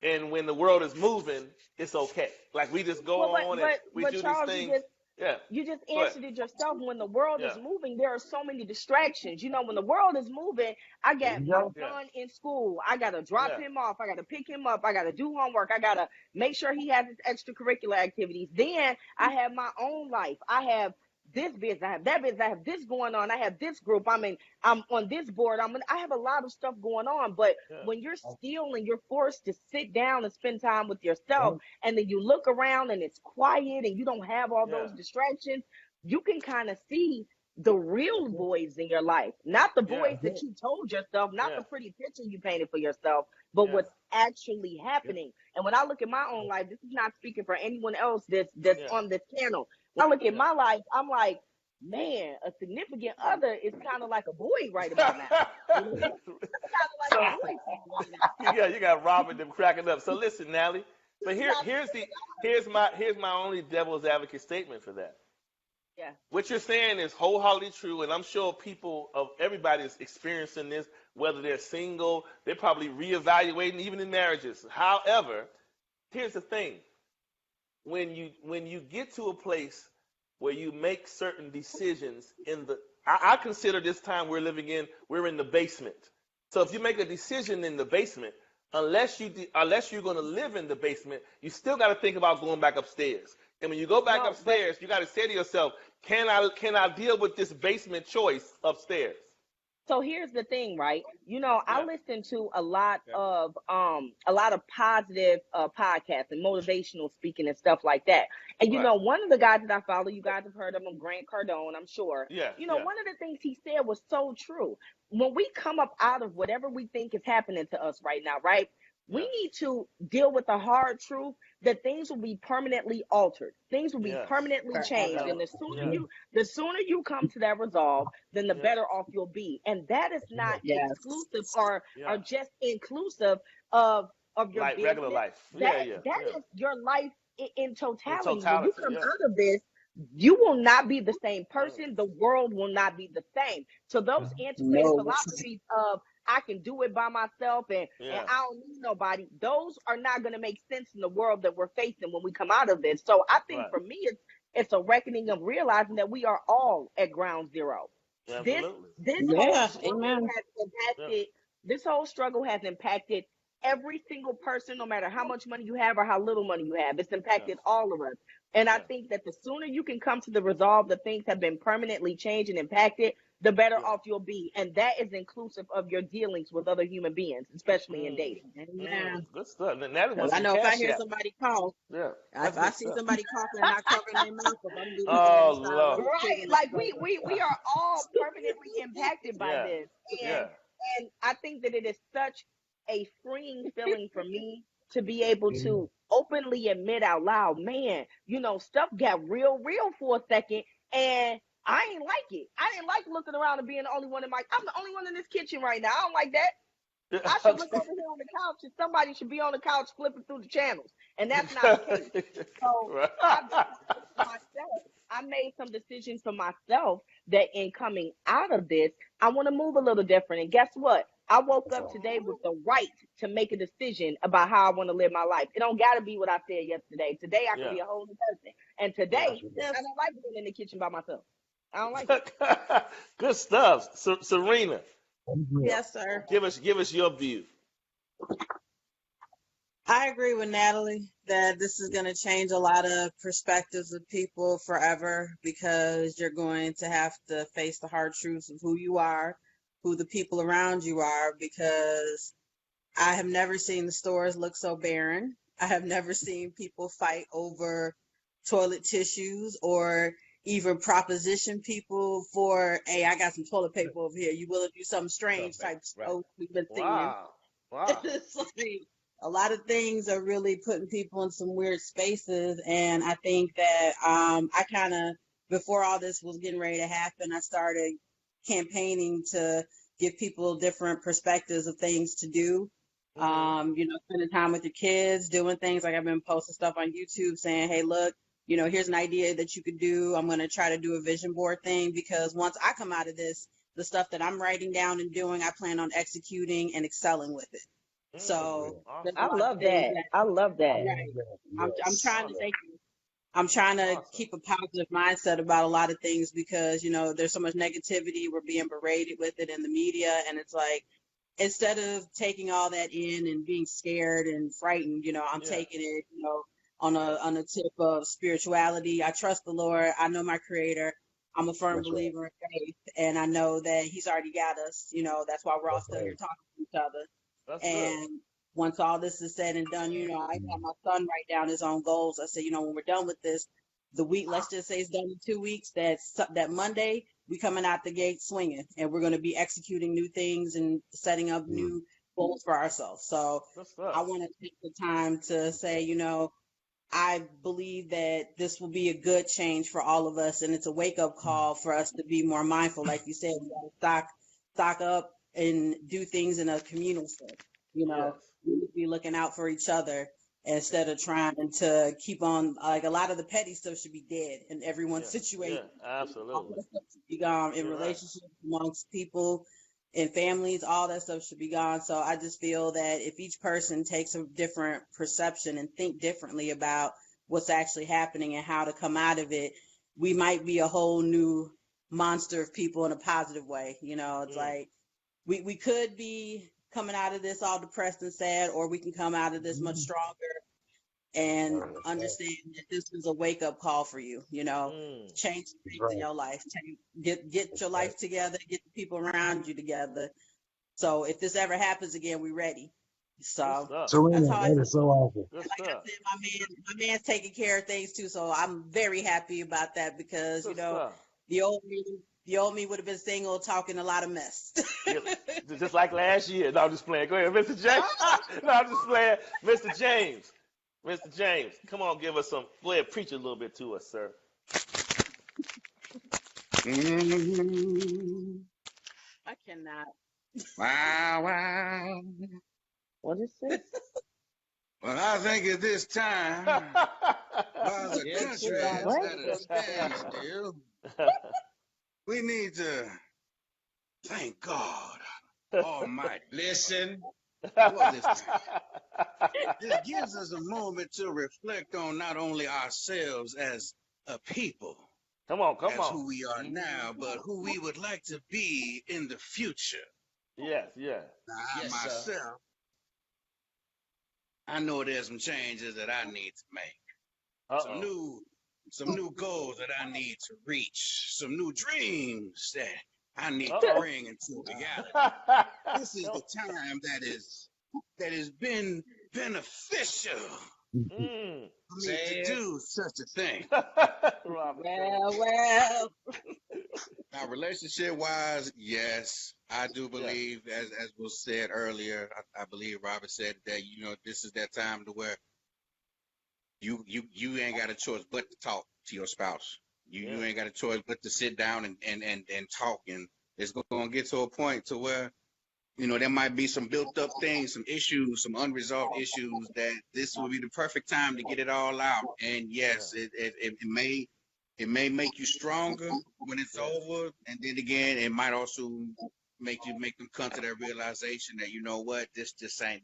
And when the world is moving, it's okay. Like we just go Well, on and we but do these Charles, things. Yeah. you just Go ahead. answered it yourself. When the world is Yeah. moving, there are so many distractions. When the world is moving, I There got you my go. Yeah. son in school. I got to drop Yeah. him off. I got to pick him up. I got to do homework. I got to make sure he has his extracurricular activities. Then I have my own life. I have this business. I have that business. I have this going on. I have this group. I'm on this board. I have a lot of stuff going on. But Yeah. when you're still and you're forced to sit down and spend time with yourself, and then you look around and it's quiet and you don't have all Yeah. those distractions, you can kind of see the real voids in your life, not the Yeah. voids that you told yourself, not Yeah. the pretty picture you painted for yourself, but Yeah. what's actually happening. And when I look at my own life, this is not speaking for anyone else that's Yeah. on this channel. When I look at Yeah. my life, I'm like, man, a significant other is kind of like a void right about now. It's kind of So like a void for me right now. you got Robin them cracking up. So listen, Nally. But You got here's my only devil's advocate statement for that. yeah. What you're saying is wholeheartedly true, and I'm sure people of everybody is experiencing this, whether they're single, they're probably reevaluating even in marriages. However, here's the thing. When you get to a place where you make certain decisions I consider this time we're living in, we're in the basement. So if you make a decision in the basement, unless you're going to live in the basement, you still got to think about going back upstairs. And when you go back No, but upstairs, you got to say to yourself, can I deal with this basement choice upstairs? so here's the thing, right? I Yeah. listen to a lot Yeah. of positive podcasts and motivational speaking and stuff like that. And Right. one of the guys that I follow, you guys have heard of him, Grant Cardone, I'm sure. Yeah. Yeah. One of the things he said was so true. When we come up out of whatever we think is happening to us right now, right? We Yeah. need to deal with the hard truth that things will be permanently altered. Things will be Yes. permanently changed. Yeah. And Yeah. the sooner you come to that resolve, then the Yeah. better off you'll be. And that is not exclusive or Yeah. just inclusive of your Like regular business. life. Yeah. That Yeah. that Yeah. is your life in In totality. When you totality. come Yeah. out of this, you will not be the same person. The world will not be the same. So those antiquated No. philosophies of I can do it by myself and Yeah. I don't need nobody, those are not going to make sense in the world that we're facing when we come out of this. So I think Right. for me, it's a reckoning of realizing that we are all at ground zero. This Absolutely. this whole Yeah, struggle amen. has impacted this whole struggle has impacted every single person, no matter how much money you have or how little money you have. It's impacted all of us. And I Yeah. think that the sooner you can come to the resolve that things have been permanently changed and impacted, the better Yeah. off you'll be. And that is inclusive of your dealings with other human beings, especially in Mm. dating. Amen. Good stuff. And that Because was I some know if I cash hear app. somebody cough, Yeah. if That's I good see stuff. somebody coughing and not covering their mouth, if I'm doing Oh damage, I Lord. always Right. trigger Like myself. we are all permanently impacted by Yeah. this. Yeah. And I think that it is such a freeing feeling for me to be able to openly admit out loud, man, stuff got real for a second and I ain't like it. I didn't like looking around and being the only one I'm the only one in this kitchen right now. I don't like that. I should look over here on the couch and somebody should be on the couch flipping through the channels. And that's not the case. So Right. I've decided for myself, I made some decisions for myself that in coming out of this, I want to move a little different. And guess what? I woke up today with the right to make a decision about how I want to live my life. It don't got to be what I said yesterday. Today I can Yeah. be a whole new person. And today I don't like being in the kitchen by myself. I don't like it. Good stuff. Serena, Yes, sir. give us your view. I agree with Natalie that this is going to change a lot of perspectives of people forever because you're going to have to face the hard truths of who you are, who the people around you are, because I have never seen the stores look so barren. I have never seen people fight over toilet tissues or even proposition people for, hey, I got some toilet paper over here. You willing to do something strange type stuff we've been seeing. Wow. It's like a lot of things are really putting people in some weird spaces. And I think that I kind of, before all this was getting ready to happen, I started campaigning to give people different perspectives of things to do. Spending time with your kids, doing things like I've been posting stuff on YouTube saying, hey, look, here's an idea that you could do. I'm going to try to do a vision board thing because once I come out of this, the stuff that I'm writing down and doing, I plan on executing and excelling with it. So Awesome. I love that. I love that. I'm trying to thank you. I'm trying to keep a positive mindset about a lot of things because, there's so much negativity. We're being berated with it in the media. And it's like, instead of taking all that in and being scared and frightened, I'm taking it, on a tip of spirituality. I trust the Lord. I know my Creator. I'm a firm believer in faith, and I know that He's already got us. That's why we're all still here talking to each other. That's And good. once all this is said and done, I had my son write down his own goals. I said, when we're done with this, the week, let's just say it's done in 2 weeks, that Monday, we coming out the gate swinging, and we're going to be executing new things and setting up new goals for ourselves. So I want to take the time to say, I believe that this will be a good change for all of us, and it's a wake-up call for us to be more mindful. Like you said, we got to stock up and do things in a communal sense. We need to be looking out for each other instead of trying to keep on, like a lot of the petty stuff should be dead in everyone's situation. Yeah, absolutely. All that stuff should be gone in relationships amongst people and families. All that stuff should be gone. So I just feel that if each person takes a different perception and think differently about what's actually happening and how to come out of it, we might be a whole new monster of people in a positive way. It's like we could be coming out of this all depressed and sad, or we can come out of this much stronger and understand that this is a wake-up call for you. Change things in your life. Get your life together, get the people around you together. So if this ever happens again, we're ready. So that's how that is so awesome. like I said, my man's taking care of things too. So I'm very happy about that because the old me would have been single, talking a lot of mess. Just like last year. No, I'm just playing. Go ahead, Mr. James. No, I'm just playing. Mr. James, come on, go ahead, preach a little bit to us, sir. I cannot. Wow. What is this? Well, I think at this time, while the Yes, country sir. is at a standstill, we need to thank God Almighty Listen. for this time. This gives us a moment to reflect on not only ourselves as a people, Come on. as who we are now, but who we would like to be in the future. Yes. Now, I Yes, sir. myself, I know there's some changes that I need to make. Some new goals that I need to reach, some new dreams that I need to bring into reality. This is the time that has been beneficial for me to do such a thing. Robert. Well. Now, relationship wise, yes, I do believe, as was said earlier, I believe Robert said that, this is that time to where you ain't got a choice but to talk to your spouse. You ain't got a choice but to sit down and talk. And it's going to get to a point to where, there might be some built up things, some issues, some unresolved issues that this will be the perfect time to get it all out. And yes, it may make you stronger when it's over. And then again, it might also make them come to that realization that, you know what, this ain't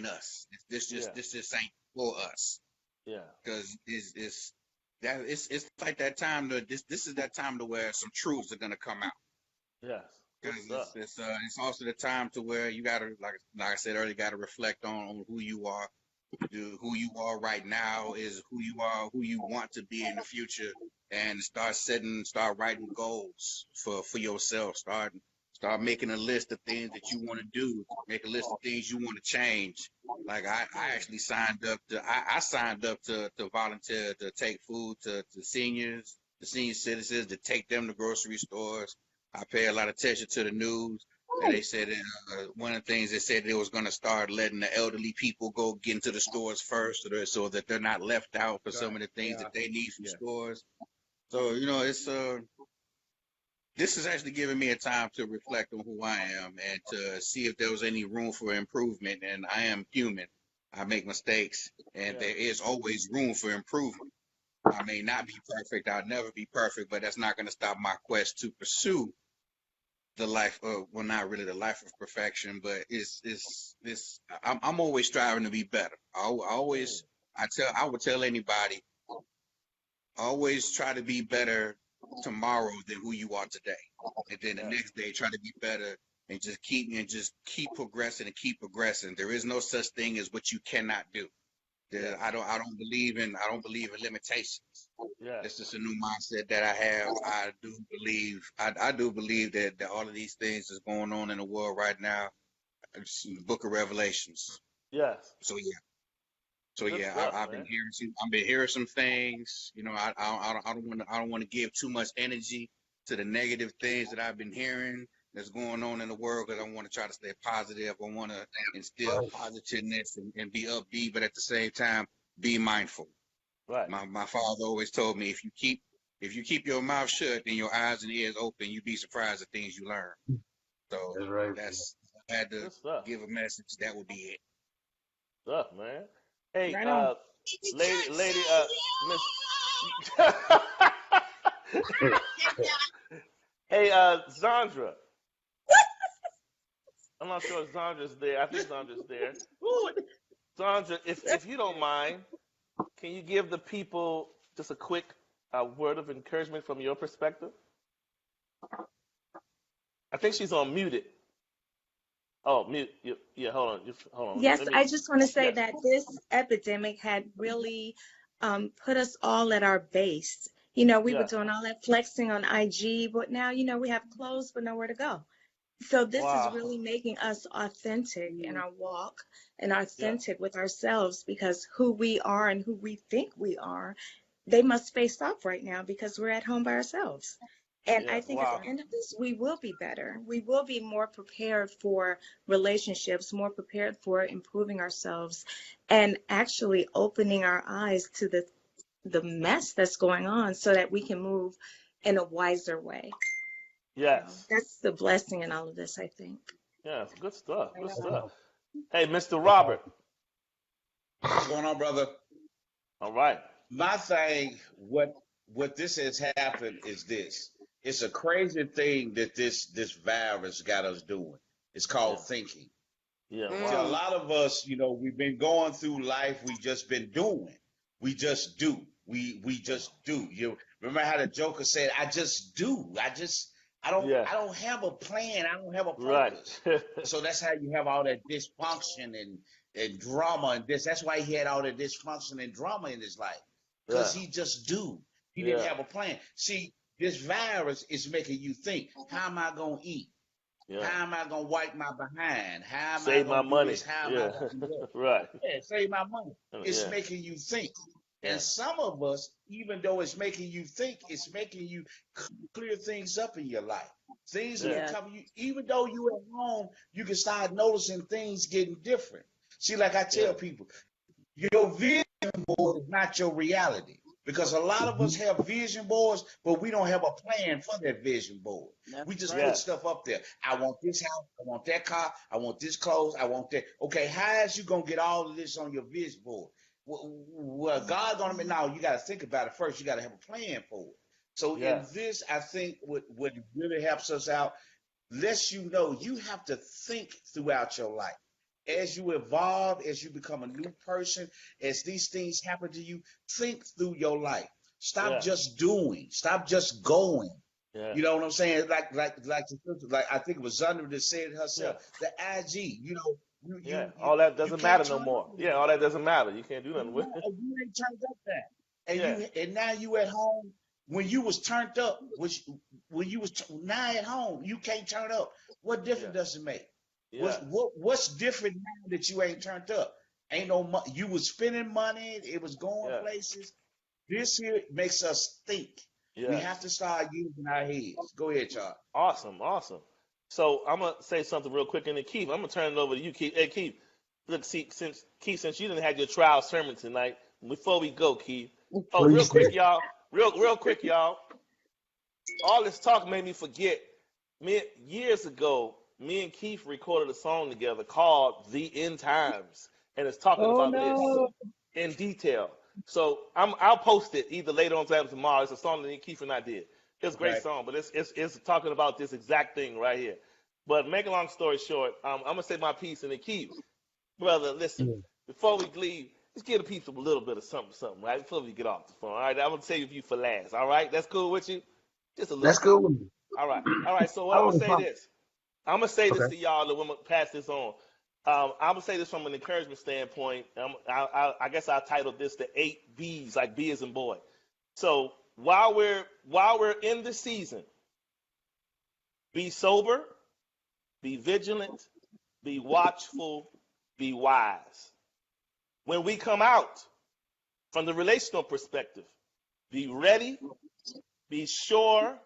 us. This just ain't for us. Yeah. Because it's like that time this is that time to where some truths are gonna come out. Yes. Because it's also the time to where you gotta, like I said earlier, gotta reflect on who you are. Who you are right now is who you are, who you want to be in the future, and start writing goals for yourself. Start making a list of things that you want to do. Make a list of things you want to change. Like I actually signed up to volunteer to take food to senior citizens, to take them to grocery stores. I pay a lot of attention to the news. And they said one of the things they said they was going to start letting the elderly people go get into the stores first, so that they're not left out for some of the things that they need from stores. So it's this is actually giving me a time to reflect on who I am and to see if there was any room for improvement. And I am human. I make mistakes, and there is always room for improvement. I may not be perfect. I'll never be perfect, but that's not going to stop my quest to pursue the life of, well, not really the life of perfection, but I'm always striving to be better. I would tell anybody, always try to be better tomorrow than who you are today. And then the next day try to be better, and just keep progressing and keep progressing. There is no such thing as what you cannot do. I don't believe in limitations. Yeah. It's just a new mindset that I have. I do believe that all of these things that's going on in the world right now. It's in the Book of Revelations. Yes. So yeah, I've been hearing some things. I don't want to give too much energy to the negative things that I've been hearing that's going on in the world, because I want to try to stay positive. I want to instill positiveness and be upbeat, but at the same time be mindful. Right. My father always told me, if you keep your mouth shut and your eyes and ears open, you'd be surprised at things you learn. So That's right. I had to give a message. That would be it. Stuff, man. Hey, Right on. lady, Miss. Hey, Zandra. I'm not sure if Zandra's there. I think Zandra's there. Zandra, if you don't mind, can you give the people just a quick word of encouragement from your perspective? I think she's on muted. Oh, mute. Yeah, hold on. Yes, I just want to say that this epidemic had really put us all at our base. We were doing all that flexing on IG, but now, we have clothes but nowhere to go. So this is really making us authentic in our walk and authentic with ourselves, because who we are and who we think we are, they must face off right now because we're at home by ourselves. And I think at the end of this, we will be better. We will be more prepared for relationships, more prepared for improving ourselves, and actually opening our eyes to the mess that's going on so that we can move in a wiser way. Yes. That's the blessing in all of this, I think. Yes, good stuff. Good stuff. Hey, Mr. Robert. What's going on, brother? All right. My thing, what this has happened is this. It's a crazy thing that this virus got us doing. It's Yeah. called thinking. Yeah. See, a Wow. lot of us, we've been going through life. We just been doing. We just do. We just do. You remember how the Joker said, "I just do. I Yeah. don't have a plan. I don't have a Right. purpose." So that's how you have all that dysfunction and drama and this. That's why he had all that dysfunction and drama in his life. Because Yeah. he just do. He didn't Yeah. have a plan. See, this virus is making you think, how am I gonna eat? Yeah. How am I gonna wipe my behind? How am I Save my gonna do money. this? How am I Yeah. gonna do that? Right. Yeah, save my money. It's Yeah. making you think. Yeah. And some of us, even though it's making you think, it's making you clear things up in your life. Things are Yeah. becoming you, even though you're at home, you can start noticing things getting different. See, like I tell Yeah. people, your vision board is not your reality. Because a lot of us have vision boards, but we don't have a plan for that vision board. That's We just right. Yeah. put stuff up there. I want this house, I want that car, I want this clothes, I want that. Okay, how is you gonna get all of this on your vision board? Well, God gonna now you gotta think about it first. You gotta have a plan for it. So in Yes. this, I think what really helps us out, lets you know you have to think throughout your life. As you evolve, as you become a new person, as these things happen to you, think through your life. Stop Yeah. just doing. Stop just going. Yeah. You know what I'm saying? Like I think it was Zundra that said it Yeah. herself. The IG. Yeah. All that You doesn't can't matter no turn more. up Yeah. All that doesn't matter. You can't do nothing with no, it. you ain't turned up that. Yeah. And now you at home. When you was turned up, now at home, you can't turn up. What difference Yeah. does it make? Yeah. What's different now that you ain't turned up? Ain't no you was spending money, it was going Yeah. places. This here makes us think. We Yes. have to start using our heads. Go ahead, Charles. Awesome. Awesome. So I'm gonna say something real quick, and then Keith, I'm gonna turn it over to you, Keith. Hey, Keith. Look, see, since you didn't have your trial sermon tonight, before we go, Keith. Oh, real Please quick, do. y'all. Real quick, y'all. All this talk made me forget. Years ago, me and Keith recorded a song together called "The End Times," and it's talking Oh about this no. in detail. So I'll post it either later on tonight or tomorrow. It's a song that Keith and I did. It's a great Okay. song, but it's talking about this exact thing right here. But make a long story short, I'm gonna say my piece, and then Keith, brother, listen. Before we leave, let's give the people a little bit of something, right? Before we get off the phone, all right? I'm gonna save you for last, all right? That's cool with you? Just a little That's bit. cool with me. All right. So what I I'm gonna want to say talk. this. I'm gonna say this Okay. to y'all, and we're gonna pass this on. I'm gonna say this from an encouragement standpoint. I guess I titled this the 8 B's, like B as in boy. So while we're in the season, be sober, be vigilant, be watchful, be wise. When we come out from the relational perspective, be ready, be sure,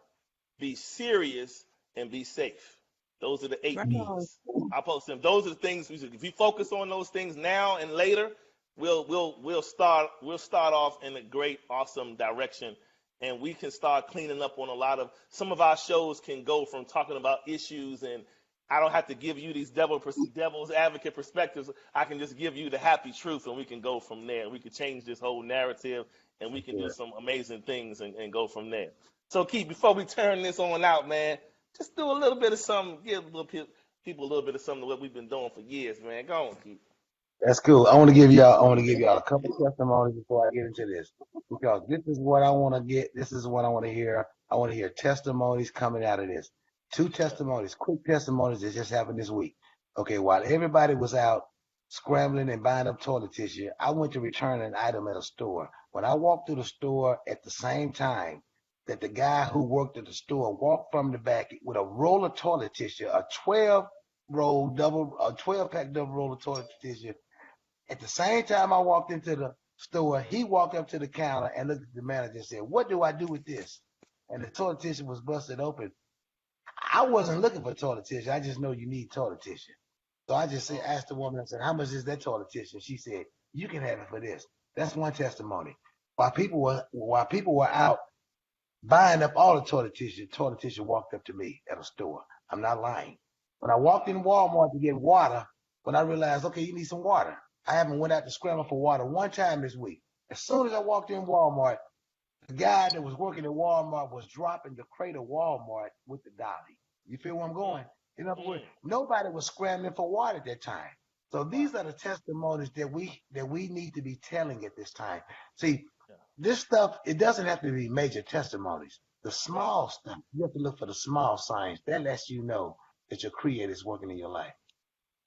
be serious, and be safe. Those are the 8 Right on. B's. I'll post them. Those are the things if you focus on those things now and later, we'll start off in a great, awesome direction, and we can start cleaning up on some of our shows can go from talking about issues, and I don't have to give you these devil's advocate perspectives. I can just give you the happy truth, and we can go from there. We can change this whole narrative, and we can do some amazing things and go from there. So, Keith, before we turn this on out, man, just do a little bit of something, give people a little bit of something of what we've been doing for years, man. Go on, Keith. That's cool. I want to give y'all a couple testimonies before I get into this, because this is what I want to get. This is what I want to hear. I want to hear testimonies coming out of this. 2 testimonies, quick testimonies that just happened this week. Okay, while everybody was out scrambling and buying up toilet tissue, I went to return an item at a store. When I walked through the store at the same time that the guy who worked at the store walked from the back with a roll of toilet tissue, a 12 pack double roll of toilet tissue. At the same time I walked into the store, he walked up to the counter and looked at the manager and said, "What do I do with this?" And the toilet tissue was busted open. I wasn't looking for toilet tissue. I just know you need toilet tissue. So I just asked the woman, I said, "How much is that toilet tissue?" She said, "You can have it for this." That's one testimony. While people were out buying up all the toilet tissue walked up to me at a store. I'm not lying. When I walked in Walmart to get water, when I realized, okay, you need some water, I haven't went out to scramble for water one time this week. As soon as I walked in Walmart, the guy that was working at Walmart was dropping the crate of Walmart with the dolly. You feel where I'm going? In other words, nobody was scrambling for water at that time. So these are the testimonies that we need to be telling at this time. See, this stuff, it doesn't have to be major testimonies. The small stuff, you have to look for the small signs. That lets you know that your creator is working in your life.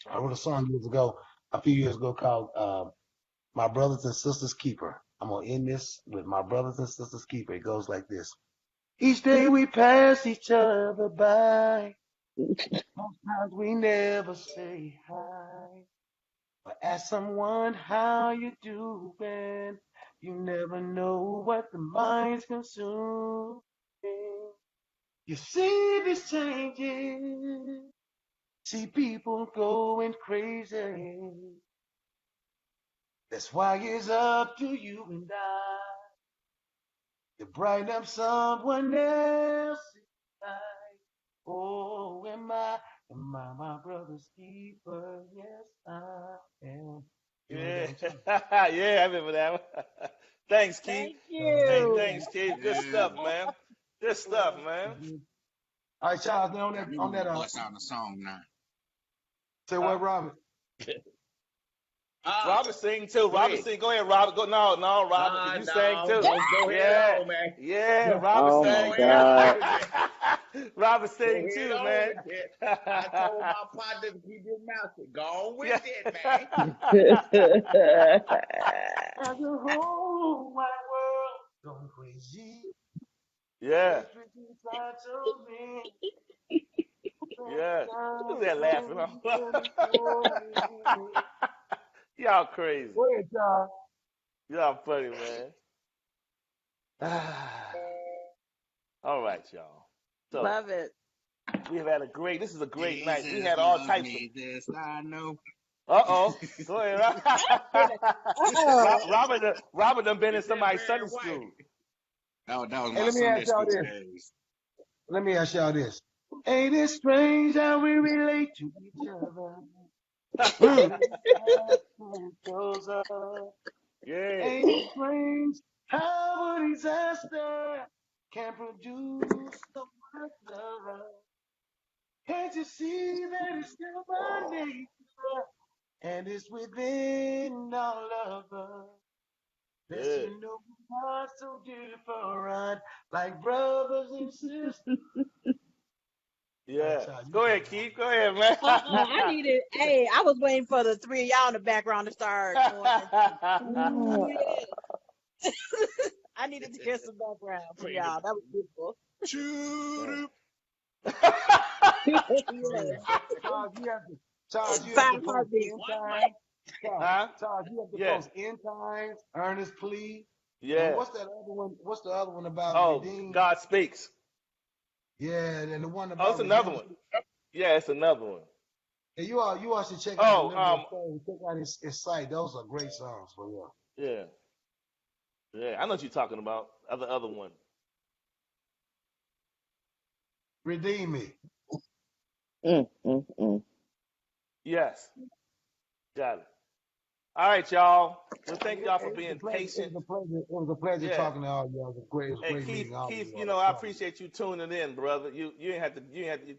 I wrote a song a few years ago called My Brothers and Sisters Keeper. I'm going to end this with My Brothers and Sisters Keeper. It goes like this. Each day we pass each other by. Sometimes we never say hi. But ask someone how you doing. You never know what the mind's consuming. You see this changing. See people going crazy. That's why it's up to you and I to brighten up someone else's life. Oh, am I my brother's keeper? Yes, I am. Yeah, yeah, I remember that one. Thanks, Keith. Thank Hey, you. thanks, Keith. Good stuff, man. Good stuff, man. All right, Charles. Now You on that, bust out the song now. say what, Robert? Robert sing too. Robert Greg. sing. Go ahead, Robert. Go no, Robert. 'Cause you sang too. Go Yeah, ahead on, man. yeah. Robert Oh sang. my God. Robert Go sang ahead too, on man. with it. I told my partner to keep his mouth shut. Go on with it, man. As the whole wide world going crazy. Yeah, Electric inside so many. yeah. Who's that laughing? Y'all crazy. Go ahead, Charles. Y'all funny, man. All right, y'all. So Love it. we have had this is a great night. We Jesus had all loves types me, this I know. of. Go ahead. Robert done been in somebody's Barry Sunday White. school. That was Hey, my let me Sunday ask y'all school this. days. Let me ask y'all this. Ain't it strange how we relate to each other? Goes up. Yeah. Ain't it strange how a disaster can produce so much love? Can't you see that it's still by nature and it's within all of us? That Yeah. you know we are so different, like brothers and sisters. Yeah. Child, you Go ahead, talking Keith. Go ahead, man. I needed, hey, I was waiting for the three of y'all in the background to start going. I needed to hear some background from y'all. That was beautiful. Shoot Charles, you have Five to post heartbeats. end times. Huh? Charles, you have to Yeah. post end times, earnest plea. Yeah. And what's that other one? What's the other one about Oh, redeem? God speaks. Yeah, and the one Oh, about it's another redemption. one. Yeah, it's another one. Yeah, you all should check Oh, out check out his site. Those are great songs for real. yeah. Yeah, I know what you're talking about. Other one. Redeem me. Yes. Got it. All right, y'all. Well, thank y'all for It being was patient. It was a pleasure Yeah. talking to all y'all. It was a Hey, great Keith, meeting. All of Keith, y'all. you know, I appreciate you tuning in, brother. You ain't have to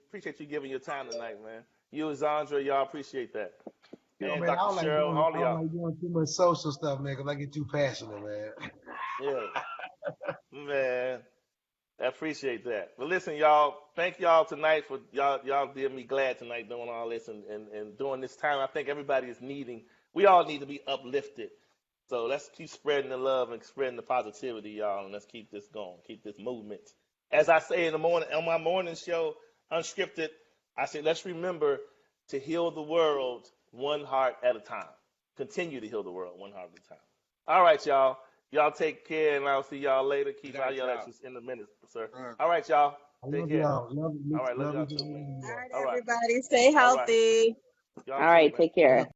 appreciate you giving your time tonight, man. You and Zandra, y'all appreciate that. You know, And man, Dr. Cheryl, all of I y'all. don't like doing too much social stuff, man, because I get too passionate, man. Yeah. Man, I appreciate that. But listen, y'all, thank y'all tonight for y'all did me glad tonight doing all this and during this time. I think everybody is we all need to be uplifted. So let's keep spreading the love and spreading the positivity, y'all, and let's keep this going, keep this movement. As I say in the morning, on my morning show, Unscripted, I say, let's remember to heal the world one heart at a time. Continue to heal the world one heart at a time. All right, y'all. Y'all take care, and I'll see y'all later. Keith, I'll yell at you in a minute, sir. All right, y'all. Take care. All right, love y'all too, man. All right, All right. everybody, stay All right. healthy. Y'all All too, right, man. take care.